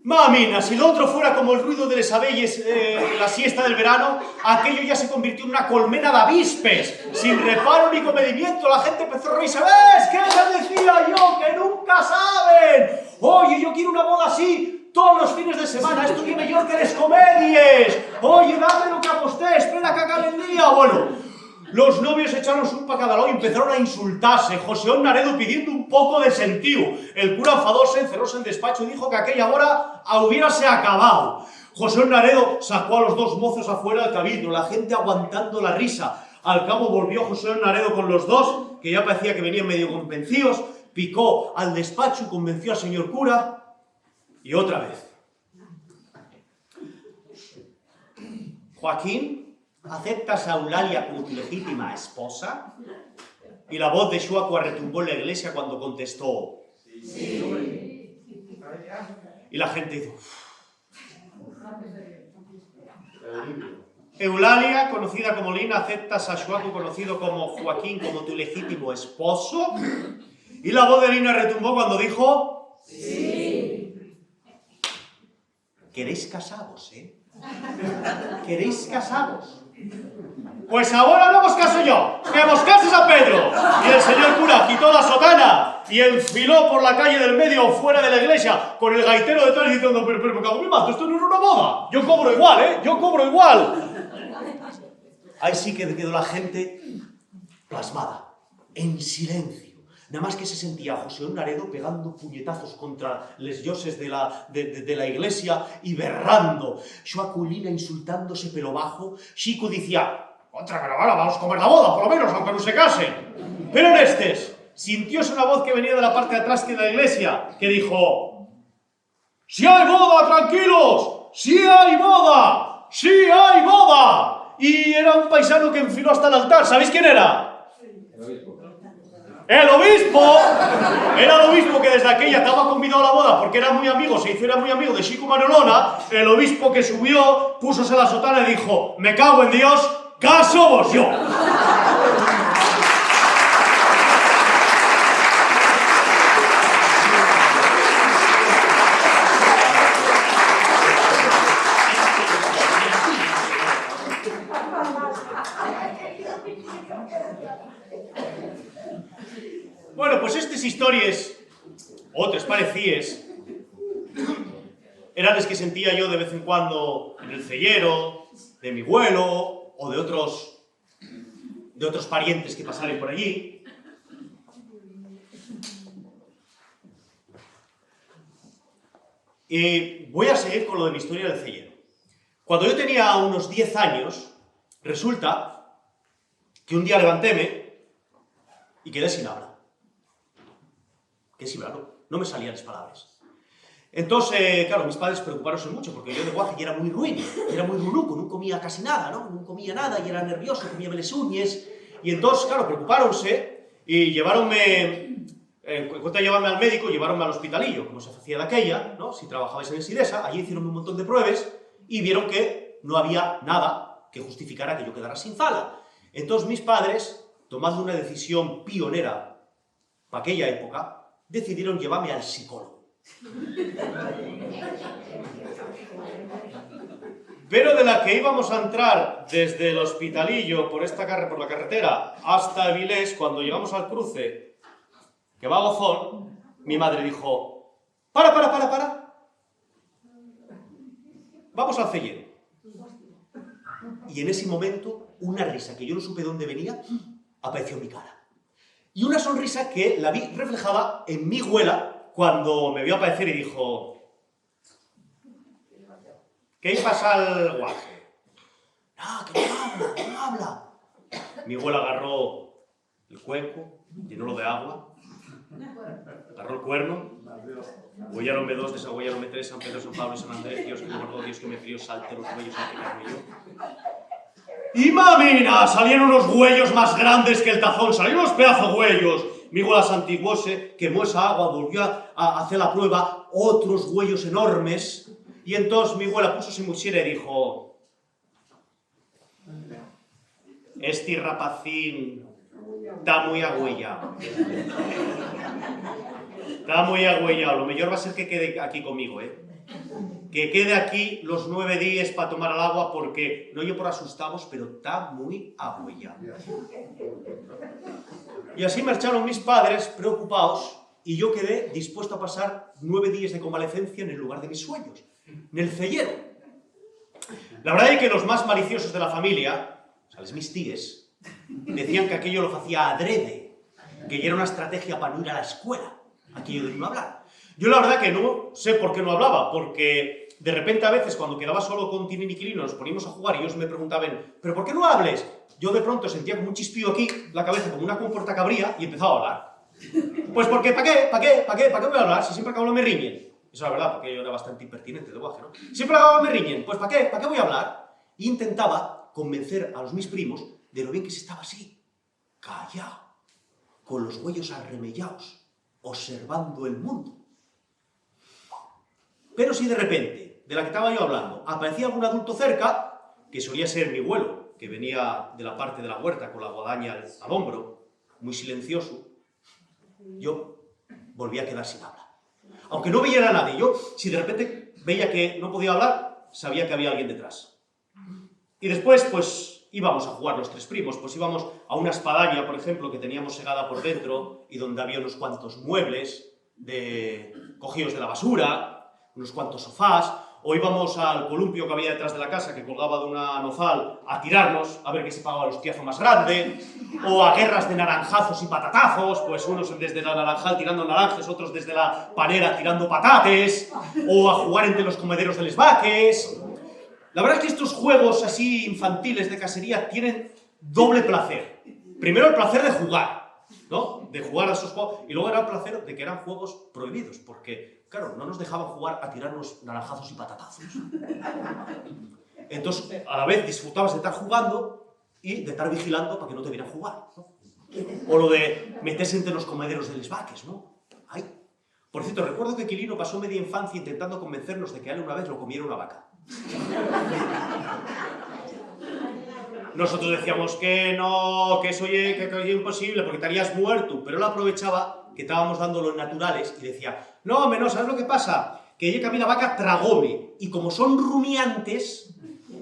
Mamina, si lo otro fuera como el ruido de las abelles en la siesta del verano, aquello ya se convirtió en una colmena de avispes, sin reparo ni comedimiento. La gente empezó a reírse. ¿Ves? ¿Qué les decía yo? ¡Que nunca saben! Oye, yo quiero una boda así todos los fines de semana. Esto es mejor que les comedies. Oye, dame lo que aposté, espera que acabe el día. Bueno, los novios echaron un pa' cada lado y empezaron a insultarse. Joseón Naredo pidiendo un poco de sentido. El cura enfadóse, encerróse en despacho y dijo que aquella hora hubiérase acabado. Joseón Naredo sacó a los dos mozos afuera del cabildo, la gente aguantando la risa. Al cabo volvió Joseón Naredo con los dos, que ya parecía que venían medio convencidos, picó al despacho y convenció al señor cura. Y otra vez. Joaquín, ¿aceptas a Eulalia como tu legítima esposa? Y la voz de Shuakua retumbó en la iglesia cuando contestó sí. Y la gente hizo Eulalia, conocida como Lina, ¿aceptas a Shuakua, conocido como Joaquín, como tu legítimo esposo? Y la voz de Lina retumbó cuando dijo sí. ¿Queréis casados, ¿Queréis casados? Pues ahora no vos caso yo, que vos cases a Pedro. Y el señor cura quitó la sotana y enfiló por la calle del medio fuera de la iglesia con el gaitero detrás diciendo pero me cago en mi mato, esto no es una boda. Yo cobro igual, yo cobro igual. Ahí sí que quedó la gente plasmada, en silencio. Nada más que se sentía a Joseón Naredo pegando puñetazos contra los dioses de la iglesia y berrando. Shuaculina insultándose pelo bajo. Chico decía, contra caravana, vamos a comer la boda, por lo menos, aunque no se casen. Pero en estes, sintióse una voz que venía de la parte de atrás de la iglesia, que dijo, ¡sí hay boda, tranquilos! ¡Sí hay boda! ¡Sí hay boda! Y era un paisano que enfiló hasta el altar. ¿Sabéis quién era? El obispo. El obispo era el obispo que desde aquella estaba convidado a la boda porque era muy amigo, se hizo era muy amigo de Chico Manolona. El obispo que subió, púsose la sotana y dijo, me cago en Dios, caso vos yo. Bueno, pues estas historias, otras parecidas, eran las que sentía yo de vez en cuando en el cellero, de mi abuelo o de otros parientes que pasaran por allí. Y voy a seguir con lo de mi historia del cellero. Cuando yo tenía unos 10 años, resulta que un día levantéme y quedé sin habla. Que sin hablar, no me salían las palabras. Entonces, claro, mis padres preocuparonse mucho porque yo de guaje era muy ruin, era muy runuco, no comía casi nada, ¿no? No comía nada y era nervioso, comía las uñas. Y entonces, claro, preocuparonse y lleváronme, en cuanto a llevarme al médico, lleváronme al hospitalillo, como se hacía de aquella, ¿no? Si trabajabais en el Sidesa, allí hicieron un montón de pruebas y vieron que no había nada que justificara que yo quedara sin fala. Entonces mis padres, tomando una decisión pionera para aquella época, decidieron llevarme al psicólogo. pero de la que íbamos a entrar desde el Hospitalillo por la carretera hasta Avilés, cuando llegamos al cruce, que va a Gozón, mi madre dijo, para. Vamos al Cellero. Y en ese momento, una risa que yo no supe de dónde venía, apareció en mi cara. Y una sonrisa que la vi reflejada en mi abuela cuando me vio aparecer y dijo, ¿qué pasa al guaje? No, que no habla. Mi abuela agarró el cuenco, llenólo de agua, agarró el cuerno, Goyaronme 2, desagoyaronme 3, San Pedro, San Pablo y San Andrés, Dios que me guardó, Dios que me crió, salte los huellos al que me arrulló. ¡Y mamina! Salieron unos huellos más grandes que el tazón, salieron unos pedazos huellos. Mi abuela santiguóse, quemó esa agua, volvió a hacer la prueba, otros huellos enormes. Y entonces mi abuela puso muy seria y dijo, este rapacín está muy agüellado. Está muy agüellado. Lo mejor va a ser que quede aquí conmigo, ¿eh? Que quede aquí los 9 días para tomar el agua porque, no yo por asustados, pero está muy agüellado. Y así marcharon mis padres preocupados y yo quedé dispuesto a pasar 9 días de convalecencia en el lugar de mis sueños, en el Cellero. La verdad es que los más maliciosos de la familia, o sea, mis tíes, decían que aquello lo hacía adrede, que era una estrategia para no ir a la escuela, aquello de no hablar. Yo la verdad que no sé por qué no hablaba, porque de repente a veces cuando quedaba solo con Tini y Quilino nos poníamos a jugar y ellos me preguntaban, ¿pero por qué no hables? Yo de pronto sentía como un chispío aquí, la cabeza como una compuerta cabría y empezaba a hablar. Pues porque, ¿para qué voy a hablar si siempre que hablo me riñen? Eso es la verdad, porque yo era bastante impertinente de guaje, ¿no? Siempre que hablo me riñen, pues ¿para qué voy a hablar? Y intentaba convencer a mis primos de lo bien que se estaba así, callado, con los huellos arremellados, observando el mundo. Pero si de repente, de la que estaba yo hablando, aparecía algún adulto cerca, que solía ser mi abuelo, que venía de la parte de la huerta con la guadaña al hombro, muy silencioso, yo volvía a quedar sin habla. Aunque no veía a nadie, yo, si de repente veía que no podía hablar, sabía que había alguien detrás. Y después, pues, íbamos a jugar los 3 primos, pues íbamos a una espadaña, por ejemplo, que teníamos segada por dentro y donde había unos cuantos muebles cogidos de la basura, unos cuantos sofás, o íbamos al columpio que había detrás de la casa, que colgaba de una nozal, a tirarnos, a ver qué se pagaba el hostiazo más grande, o a guerras de naranjazos y patatazos, pues unos desde la naranjal tirando naranjas, otros desde la panera tirando patates, o a jugar entre los comederos de les vaques. La verdad es que estos juegos así infantiles de cacería tienen doble placer. Primero el placer de jugar, ¿no? De jugar a esos juegos, y luego era el placer de que eran juegos prohibidos, porque, claro, no nos dejaban jugar a tirarnos naranjazos y patatazos. Entonces, a la vez disfrutabas de estar jugando y de estar vigilando para que no te vieran jugar, ¿no? O lo de meterse entre los comederos de les vaques, ¿no? Ay. Por cierto, recuerdo que Quilino pasó media infancia intentando convencernos de que a él una vez lo comiera una vaca. Nosotros decíamos que no, que eso es imposible, porque estarías muerto, pero él aprovechaba que estábamos dando los naturales y decía, no, hombre, no, ¿sabes lo que pasa? Que yo que a mí la vaca tragóme, y como son rumiantes,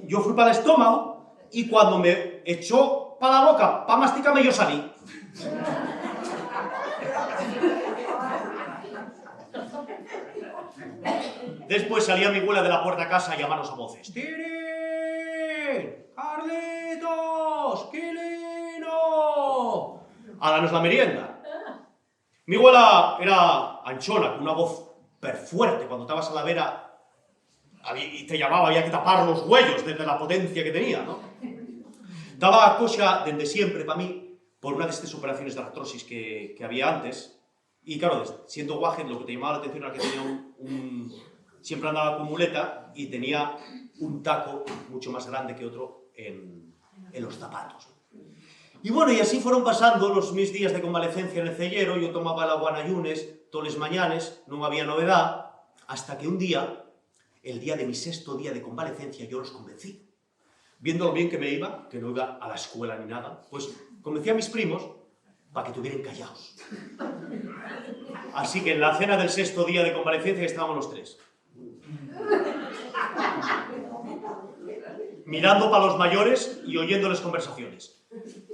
yo fui para el estómago, y cuando me echó para la boca, para masticarme, yo salí. Después salía mi abuela de la puerta a casa a llamarnos a voces. ¡Tiri! ¡Carlitos! ¡Quilino! A darnos la merienda. Mi abuela era anchona, con una voz fuerte. Cuando estabas a la vera y te llamaba, había que tapar los huellos desde la potencia que tenía, ¿no? Daba cosa desde siempre para mí, por una de estas operaciones de artrosis que había antes. Y claro, siendo guaje, lo que te llamaba la atención era que tenía siempre andaba con muleta y tenía un taco mucho más grande que otro en los zapatos. Y bueno, y así fueron pasando mis días de convalecencia en el Cellero. Yo tomaba el agua en ayunes, todas las mañanas, no había novedad, hasta que un día, el día de mi 6º día de convalecencia, yo los convencí. Viendo lo bien que me iba, que no iba a la escuela ni nada, pues convencí a mis primos para que estuvieran callados. Así que en la cena del 6º día de convalecencia estábamos los 3. mirando para los mayores y oyendo las conversaciones.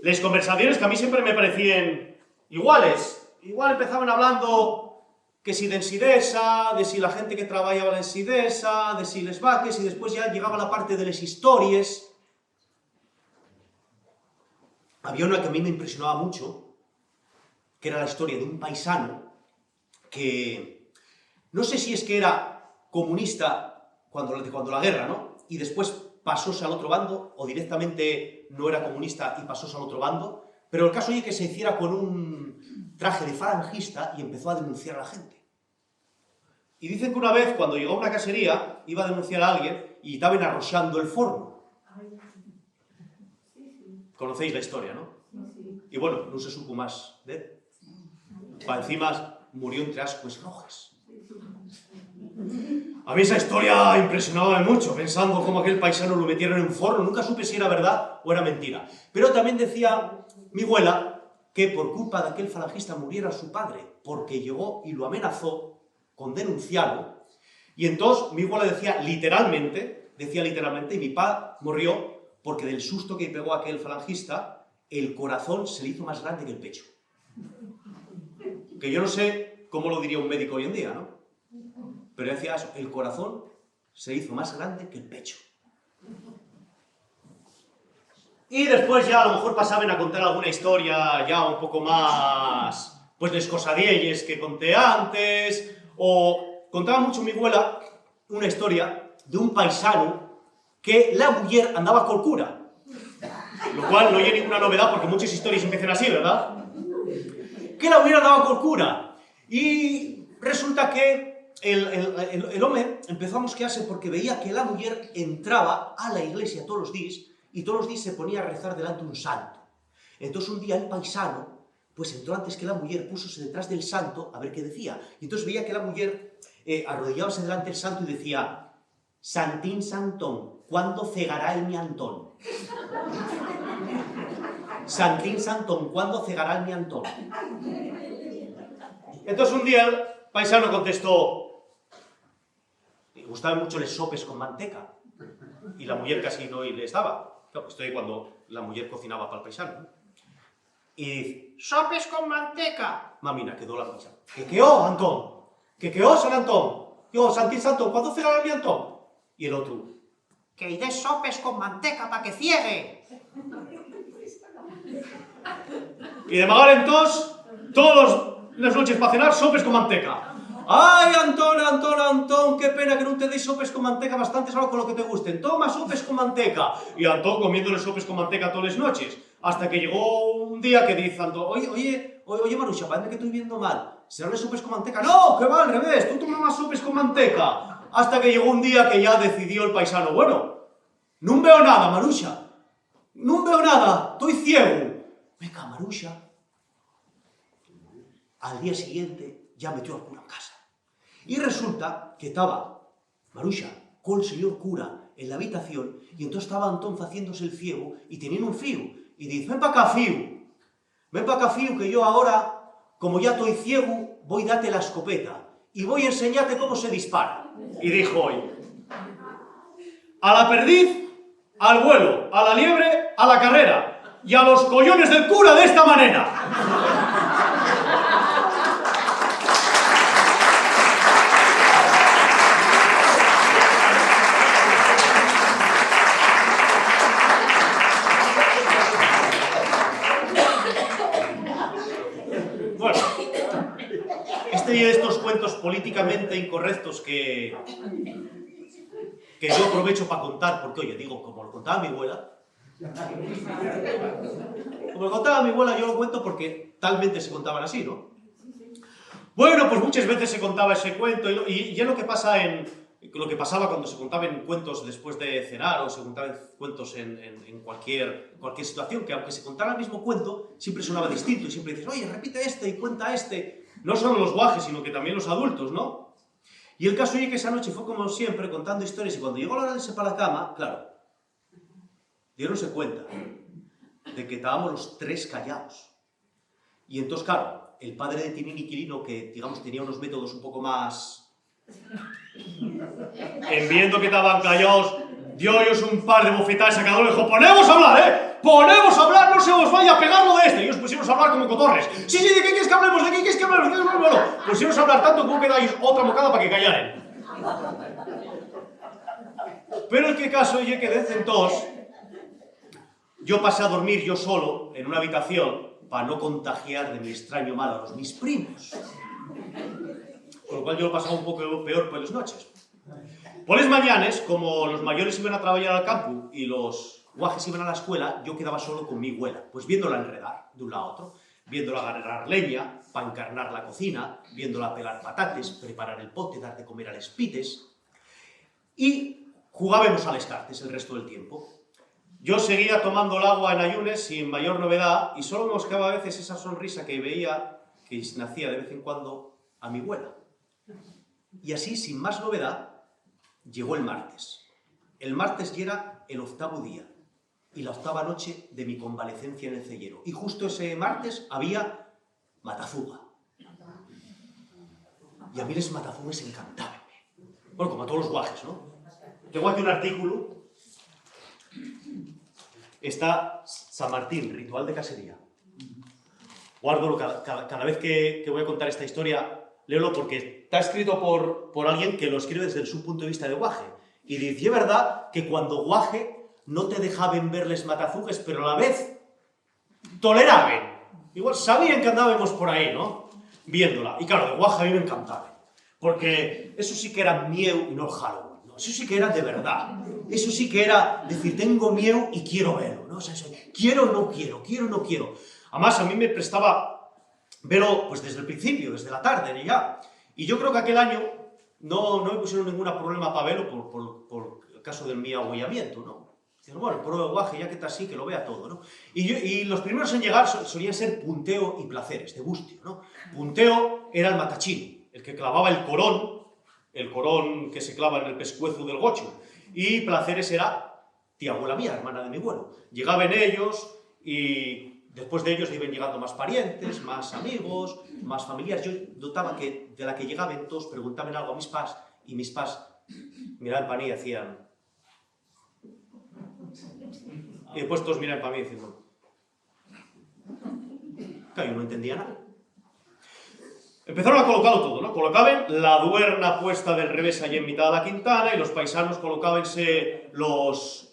Las conversaciones que a mí siempre me parecían iguales. Igual empezaban hablando que si de ensidesa, de si la gente que trabajaba la ensidesa, de si les vaques, y después ya llegaba la parte de las historias. Había una que a mí me impresionaba mucho, que era la historia de un paisano que, no sé si es que era comunista cuando la guerra, ¿no? Y después pasóse al otro bando, o directamente no era comunista y pasóse al otro bando, pero el caso es que se hiciera con un traje de falangista y empezó a denunciar a la gente. Y dicen que una vez, cuando llegó a una casería, iba a denunciar a alguien y estaban arrollando el forno. Conocéis la historia, ¿no? Y bueno, no se supo más de él. Para encima murió entre ascuas rojas. A mí esa historia impresionaba mucho, pensando cómo aquel paisano lo metieron en un forno. Nunca supe si era verdad o era mentira. Pero también decía mi abuela que por culpa de aquel falangista muriera su padre, porque llegó y lo amenazó con denunciarlo. Y entonces mi abuela decía literalmente, y mi padre murió porque del susto que pegó aquel falangista, el corazón se le hizo más grande que el pecho. Que yo no sé cómo lo diría un médico hoy en día, ¿no? Pero decía eso, el corazón se hizo más grande que el pecho. Y después ya a lo mejor pasaban a contar alguna historia ya un poco más, pues les cosadielles que conté antes, o contaba mucho mi abuela una historia de un paisano que la mujer andaba col cura. Lo cual no hay ninguna novedad porque muchas historias empiezan así, ¿verdad? Que la mujer andaba col cura. Y resulta que el hombre empezó a mosquearse porque veía que la mujer entraba a la iglesia todos los días y todos los días se ponía a rezar delante de un santo. Entonces un día el paisano, pues entró antes que la mujer, púsose detrás del santo a ver qué decía. Y entonces veía que la mujer arrodillábase delante del santo y decía: Santín Santón, ¿cuándo cegará el mi Antón? Santín Santón, ¿cuándo cegará el mi Antón? Entonces un día el paisano contestó: me gustaban mucho les sopes con manteca. Y la mujer casi no le estaba. Claro, esto es cuando la mujer cocinaba para el paisano, ¿no? Y dice: sopes con manteca. Mamina, quedó la paisana. ¿Qué quedó, Antón? ¿Qué quedó, San Antón? Yo, Santín Santón, ¿cuándo cegará el mi Antón? Y el otro: que iré sopes con manteca para que ciegue. Y de magar entonces, todas las noches para cenar, sopes con manteca. ¡Ay, Antón, Antón, Antón! ¡Qué pena que no te deis sopes con manteca bastante algo con lo que te gusten! ¡Toma sopes con manteca! Y Antón comiéndole sopes con manteca todas las noches. Hasta que llegó un día que dice Antón: oye, Maruxa, parece que estoy viendo mal. ¿Serán los sopes con manteca? ¡No, que va al revés! ¡Tú toma más sopes con manteca! Hasta que llegó un día que ya decidió el paisano: bueno, no veo nada, Maruxa. No veo nada, estoy ciego. Venga, Maruxa. Al día siguiente ya metió al cura en casa. Y resulta que estaba Maruxa con el señor cura en la habitación y entonces estaba Antón haciéndose el ciego y tenían un fío. Y dice: ven para acá, fío. Ven para acá, fío, que yo ahora, como ya estoy ciego, voy a darte la escopeta y voy a enseñarte cómo se dispara. Y dijo hoy: a la perdiz, al vuelo, a la liebre, a la carrera y a los collones del cura de esta manera. Bueno, este y estos cuentos políticamente incorrectos que yo aprovecho para contar, porque oye, digo, como lo contaba mi abuela, yo lo cuento porque talmente se contaban así, ¿no? Bueno, pues muchas veces se contaba ese cuento y ya lo que pasaba cuando se contaban cuentos después de cenar o se contaban cuentos en cualquier situación, que aunque se contara el mismo cuento, siempre sonaba distinto y siempre dices: oye, repite este y cuenta este. No solo los guajes, sino que también los adultos, ¿no? Y el caso es que esa noche fue como siempre contando historias y cuando llegó la hora de irse para la cama, claro, diéronse cuenta de que estábamos los tres callados. Y entonces, claro, el padre de Tinín y Quirino, que digamos tenía unos métodos un poco más... En viendo que estaban callados, Dio-yos un par de bofetadas a cada uno y dijo, ponemos a hablar, ponemos a hablar, no se os vaya a pegar lo de este. Y os pusimos a hablar como cotorres. Sí, ¿de qué quieres que hablemos? ¿De qué quieres que hablemos? ¿De qué quieres que hablemos? Pusimos a hablar tanto como que dais otra bocada para que callaren. Pero el que caso es que desde entonces yo pasé a dormir yo solo en una habitación para no contagiar de mi extraño mal a los mis primos. Con lo cual yo lo pasaba un poco peor por las noches. Por las mañanas, como los mayores iban a trabajar al campo y los guajes iban a la escuela, yo quedaba solo con mi abuela, pues viéndola enredar de un lado a otro, viéndola agarrar leña para encarnar la cocina, viéndola pelar patates, preparar el pote, dar de comer a los pites, y jugábamos a las cartas el resto del tiempo. Yo seguía tomando el agua en ayunes sin mayor novedad y solo me buscaba a veces esa sonrisa que veía que nacía de vez en cuando a mi abuela. Y así, sin más novedad, llegó el martes. El martes ya era el 8º día y la 8ª noche de mi convalecencia en el cellero. Y justo ese martes había matazuga. Y a mí les matazugas encantaban. Bueno, como a todos los guajes, ¿no? Tengo aquí un artículo. Está San Martín, ritual de cacería. Guardo cada vez que voy a contar esta historia, léelo porque está escrito por alguien que lo escribe desde su punto de vista de guaje. Y dice, es verdad que cuando guaje no te dejaban verles matazugues, pero a la vez toleraban. Igual sabían que andábamos por ahí, ¿no? Viéndola. Y claro, de guaje a mí me encantaba. Porque eso sí que era mieu y no el Halloween, ¿no? Eso sí que era de verdad. Eso sí que era decir, tengo miedo y quiero verlo, ¿no? O sea, eso, quiero o no quiero, quiero o no quiero. Además, a mí me prestaba verlo pues desde el principio, desde la tarde ya. Y yo creo que aquel año no me pusieron ningún problema para verlo por el caso del mi agüellamiento, ¿no? Dicen, bueno, prueba de guaje, ya que está así, que lo vea todo, ¿no? Y los primeros en llegar solían ser Punteo y Placeres, de Bustio, ¿no? Punteo era el matachín, el que clavaba el corón que se clava en el pescuezo del gocho. Y Placeres era tía abuela mía, hermana de mi abuelo. Llegaban ellos y después de ellos iban llegando más parientes, más amigos, más familiares. Yo notaba que de la que llegaban todos preguntaban algo a mis pas y mis pas miraban para mí y hacían... Y después todos miraban para mí diciendo... Claro, yo no entendía nada. Empezaron a colocarlo todo, ¿no? Colocaban la duerna puesta del revés allí en mitad de la quintana y los paisanos colocábanse los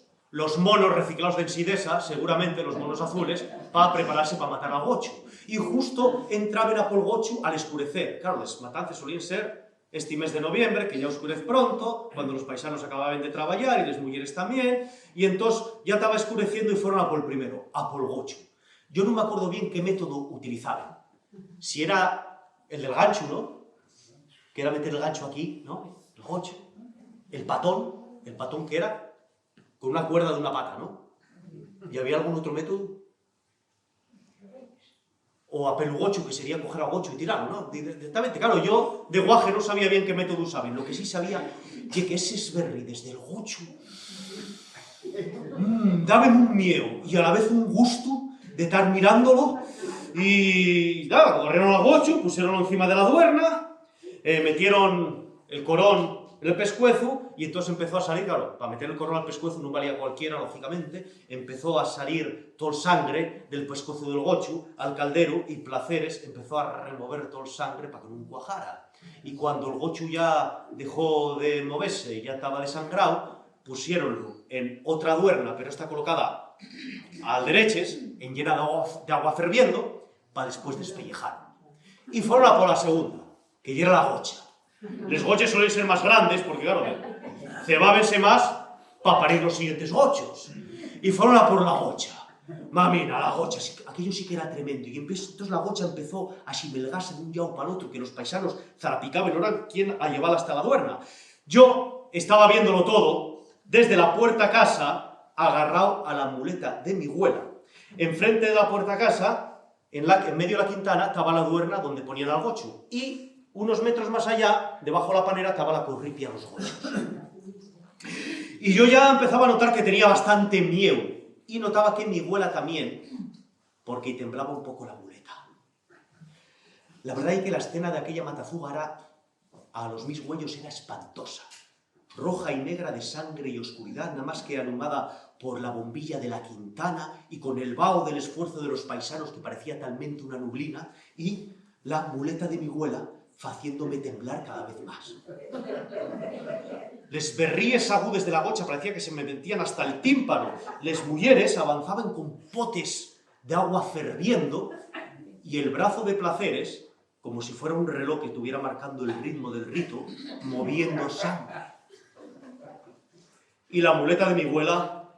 monos reciclados de Ensidesa, seguramente los monos azules, para prepararse para matar al gocho. Y justo entraban a por gocho al escurecer. Claro, las matanzas solían ser este mes de noviembre, que ya oscurece pronto, cuando los paisanos acababan de trabajar y las mujeres también, y entonces ya estaba escureciendo y fueron a por el primero, a por el gocho. Yo no me acuerdo bien qué método utilizaban. Si era el del gancho, ¿no? Que era meter el gancho aquí, ¿no? El gocho. El patón que era con una cuerda de una pata, ¿no? ¿Y había algún otro método? O a pelugocho, que sería coger a gocho y tirarlo, ¿no? Directamente, claro, yo de guaje no sabía bien qué método usaban. Lo que sí sabía es que ese esberri desde el gocho daban un miedo y a la vez un gusto de estar mirándolo. Y nada, corrieron al gocho, pusieronlo encima de la duerna, metieron el corón en el pescuezo y entonces empezó a salir, claro, para meter el corón al pescuezo no valía cualquiera, lógicamente, empezó a salir toda el sangre del pescuezo del gocho al caldero y Placeres empezó a remover toda el sangre para que no cuajara. Y cuando el gocho ya dejó de moverse y ya estaba desangrado, pusiéronlo en otra duerna, pero está colocada al dereches, en llena de agua ferviendo, para después despellejar. Y fueron a por la segunda, que ya era la gocha. Los goches suelen ser más grandes, porque claro, cebábense más para parir los siguientes gochos. Y fueron a por la gocha. Mamina, la gocha, aquello sí que era tremendo. Y entonces la gocha empezó a simelgarse de un lado para el otro, que los paisanos zarapicaban, no eran quien a llevarla hasta la duerna. Yo estaba viéndolo todo desde la puerta a casa, agarrado a la muleta de mi abuela. Enfrente de la puerta a casa, en medio de la quintana, estaba la duerna donde ponían al gocho. Y unos metros más allá, debajo de la panera, estaba la corripia a los gochos. Y yo ya empezaba a notar que tenía bastante miedo. Y notaba que mi abuela también, porque temblaba un poco la muleta. La verdad es que la escena de aquella matazuga a los mis huellos era espantosa. roja y negra de sangre y oscuridad, nada más que alumbrada por la bombilla de la Quintana y con el vaho del esfuerzo de los paisanos que parecía talmente una nublina, y la muleta de mi abuela faciéndome temblar cada vez más. Les berríes agudes de la gocha parecía que se me metían hasta el tímpano. Les mulleres avanzaban con potes de agua ferviendo y el brazo de placeres, como si fuera un reloj que estuviera marcando el ritmo del rito, moviendo sangre. Y la muleta de mi abuela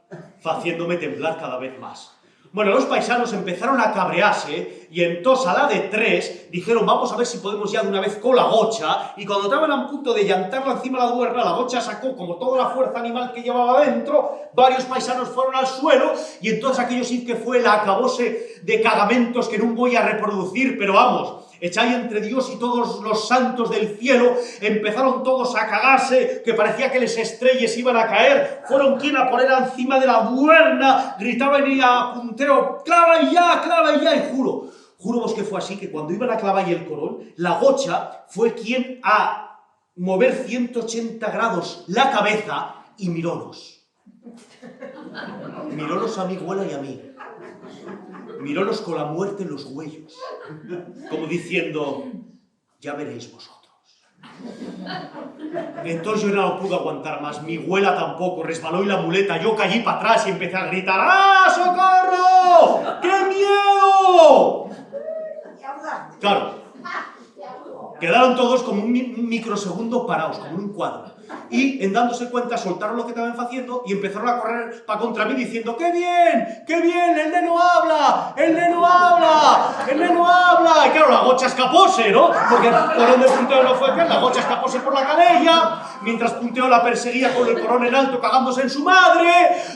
haciéndome temblar cada vez más. Bueno, los paisanos empezaron a cabrearse y entonces a la de 3 dijeron vamos a ver si podemos ya de una vez con la gocha, y cuando estaban a punto de llantarla encima de la duerna, la gocha sacó como toda la fuerza animal que llevaba dentro, varios paisanos fueron al suelo y entonces aquello sí que fue el acabose de cagamentos que no voy a reproducir, pero vamos, echáis entre Dios y todos los santos del cielo, empezaron todos a cagarse, que parecía que les estrellas iban a caer, fueron quien a poner encima de la duerna, gritaban y a punteo, clava ya, y juro vos que fue así, que cuando iban a clavar el corón, la gocha fue quien a mover 180 grados la cabeza y mirónos. Mirónos a mi abuela y a mí. Mirónos con la muerte en los huellos, como diciendo, ya veréis vosotros. Entonces yo no pude aguantar más, mi abuela tampoco, resbaló y la muleta, yo caí para atrás y empecé a gritar, ¡ah, socorro! ¡Qué miedo! Claro, quedaron todos como un microsegundo parados, como en un cuadro. Y en dándose cuenta soltaron lo que estaban haciendo y empezaron a correr para contra mí diciendo ¡qué bien! ¡El neno habla! ¡El neno habla! ¡El neno habla! Y claro, la gocha escapóse, ¿no? Porque por donde Punteo no fue, la gocha escapóse por la calella, mientras Punteo la perseguía con el corón en alto cagándose en su madre,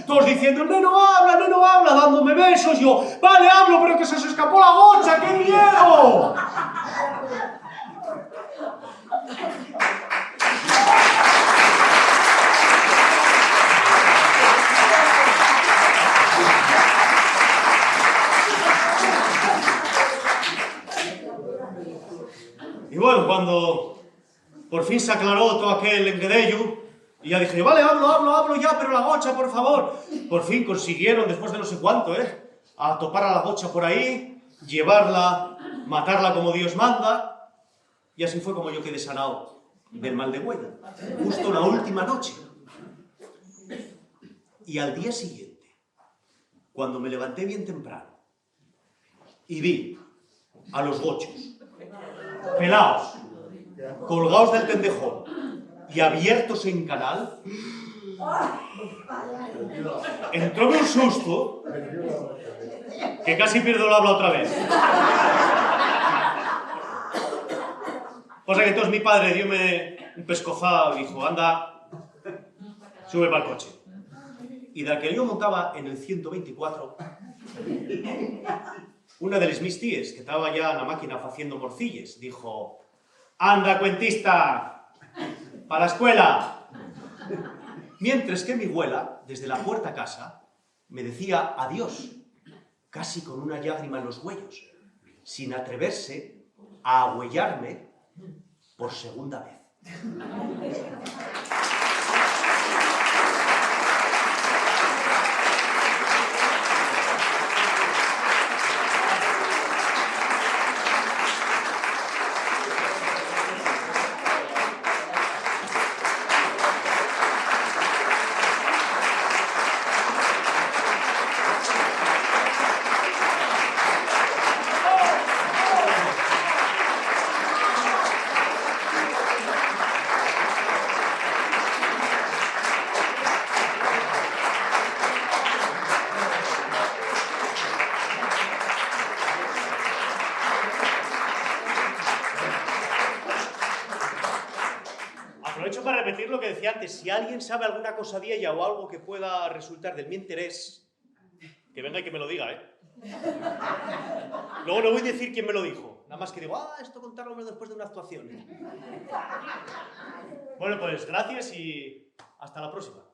todos diciendo ¡el neno habla! Dándome besos, yo ¡vale, hablo, pero que se os escapó la gocha! ¡Qué miedo! Y bueno, cuando por fin se aclaró todo aquel enguedello, y ya dije, vale, hablo ya, pero la gocha, por favor. Por fin consiguieron, después de no sé cuánto, a topar a la gocha por ahí, llevarla, matarla como Dios manda, y así fue como yo quedé sanado del mal de huella, justo la última noche. Y al día siguiente, cuando me levanté bien temprano, y vi a los gochos, pelados, colgados del tendejón y abiertos en canal, entróme un susto que casi pierdo el habla otra vez. Cosa que entonces mi padre diome un pescozado y dijo, anda, sube para el coche. Y de que yo montaba en el 124, una de mis tías, que estaba ya en la máquina haciendo morcilles, dijo, anda, cuentista, para la escuela. Mientras que mi abuela, desde la puerta a casa, me decía adiós, casi con una lágrima en los huellos, sin atreverse a agüellarme por segunda vez. Aprovecho para repetir lo que decía antes. Si alguien sabe alguna cosa de ella o algo que pueda resultar del mi interés, que venga y que me lo diga, Luego no voy a decir quién me lo dijo. Nada más que digo, esto contarlo después de una actuación. Bueno, pues gracias y hasta la próxima.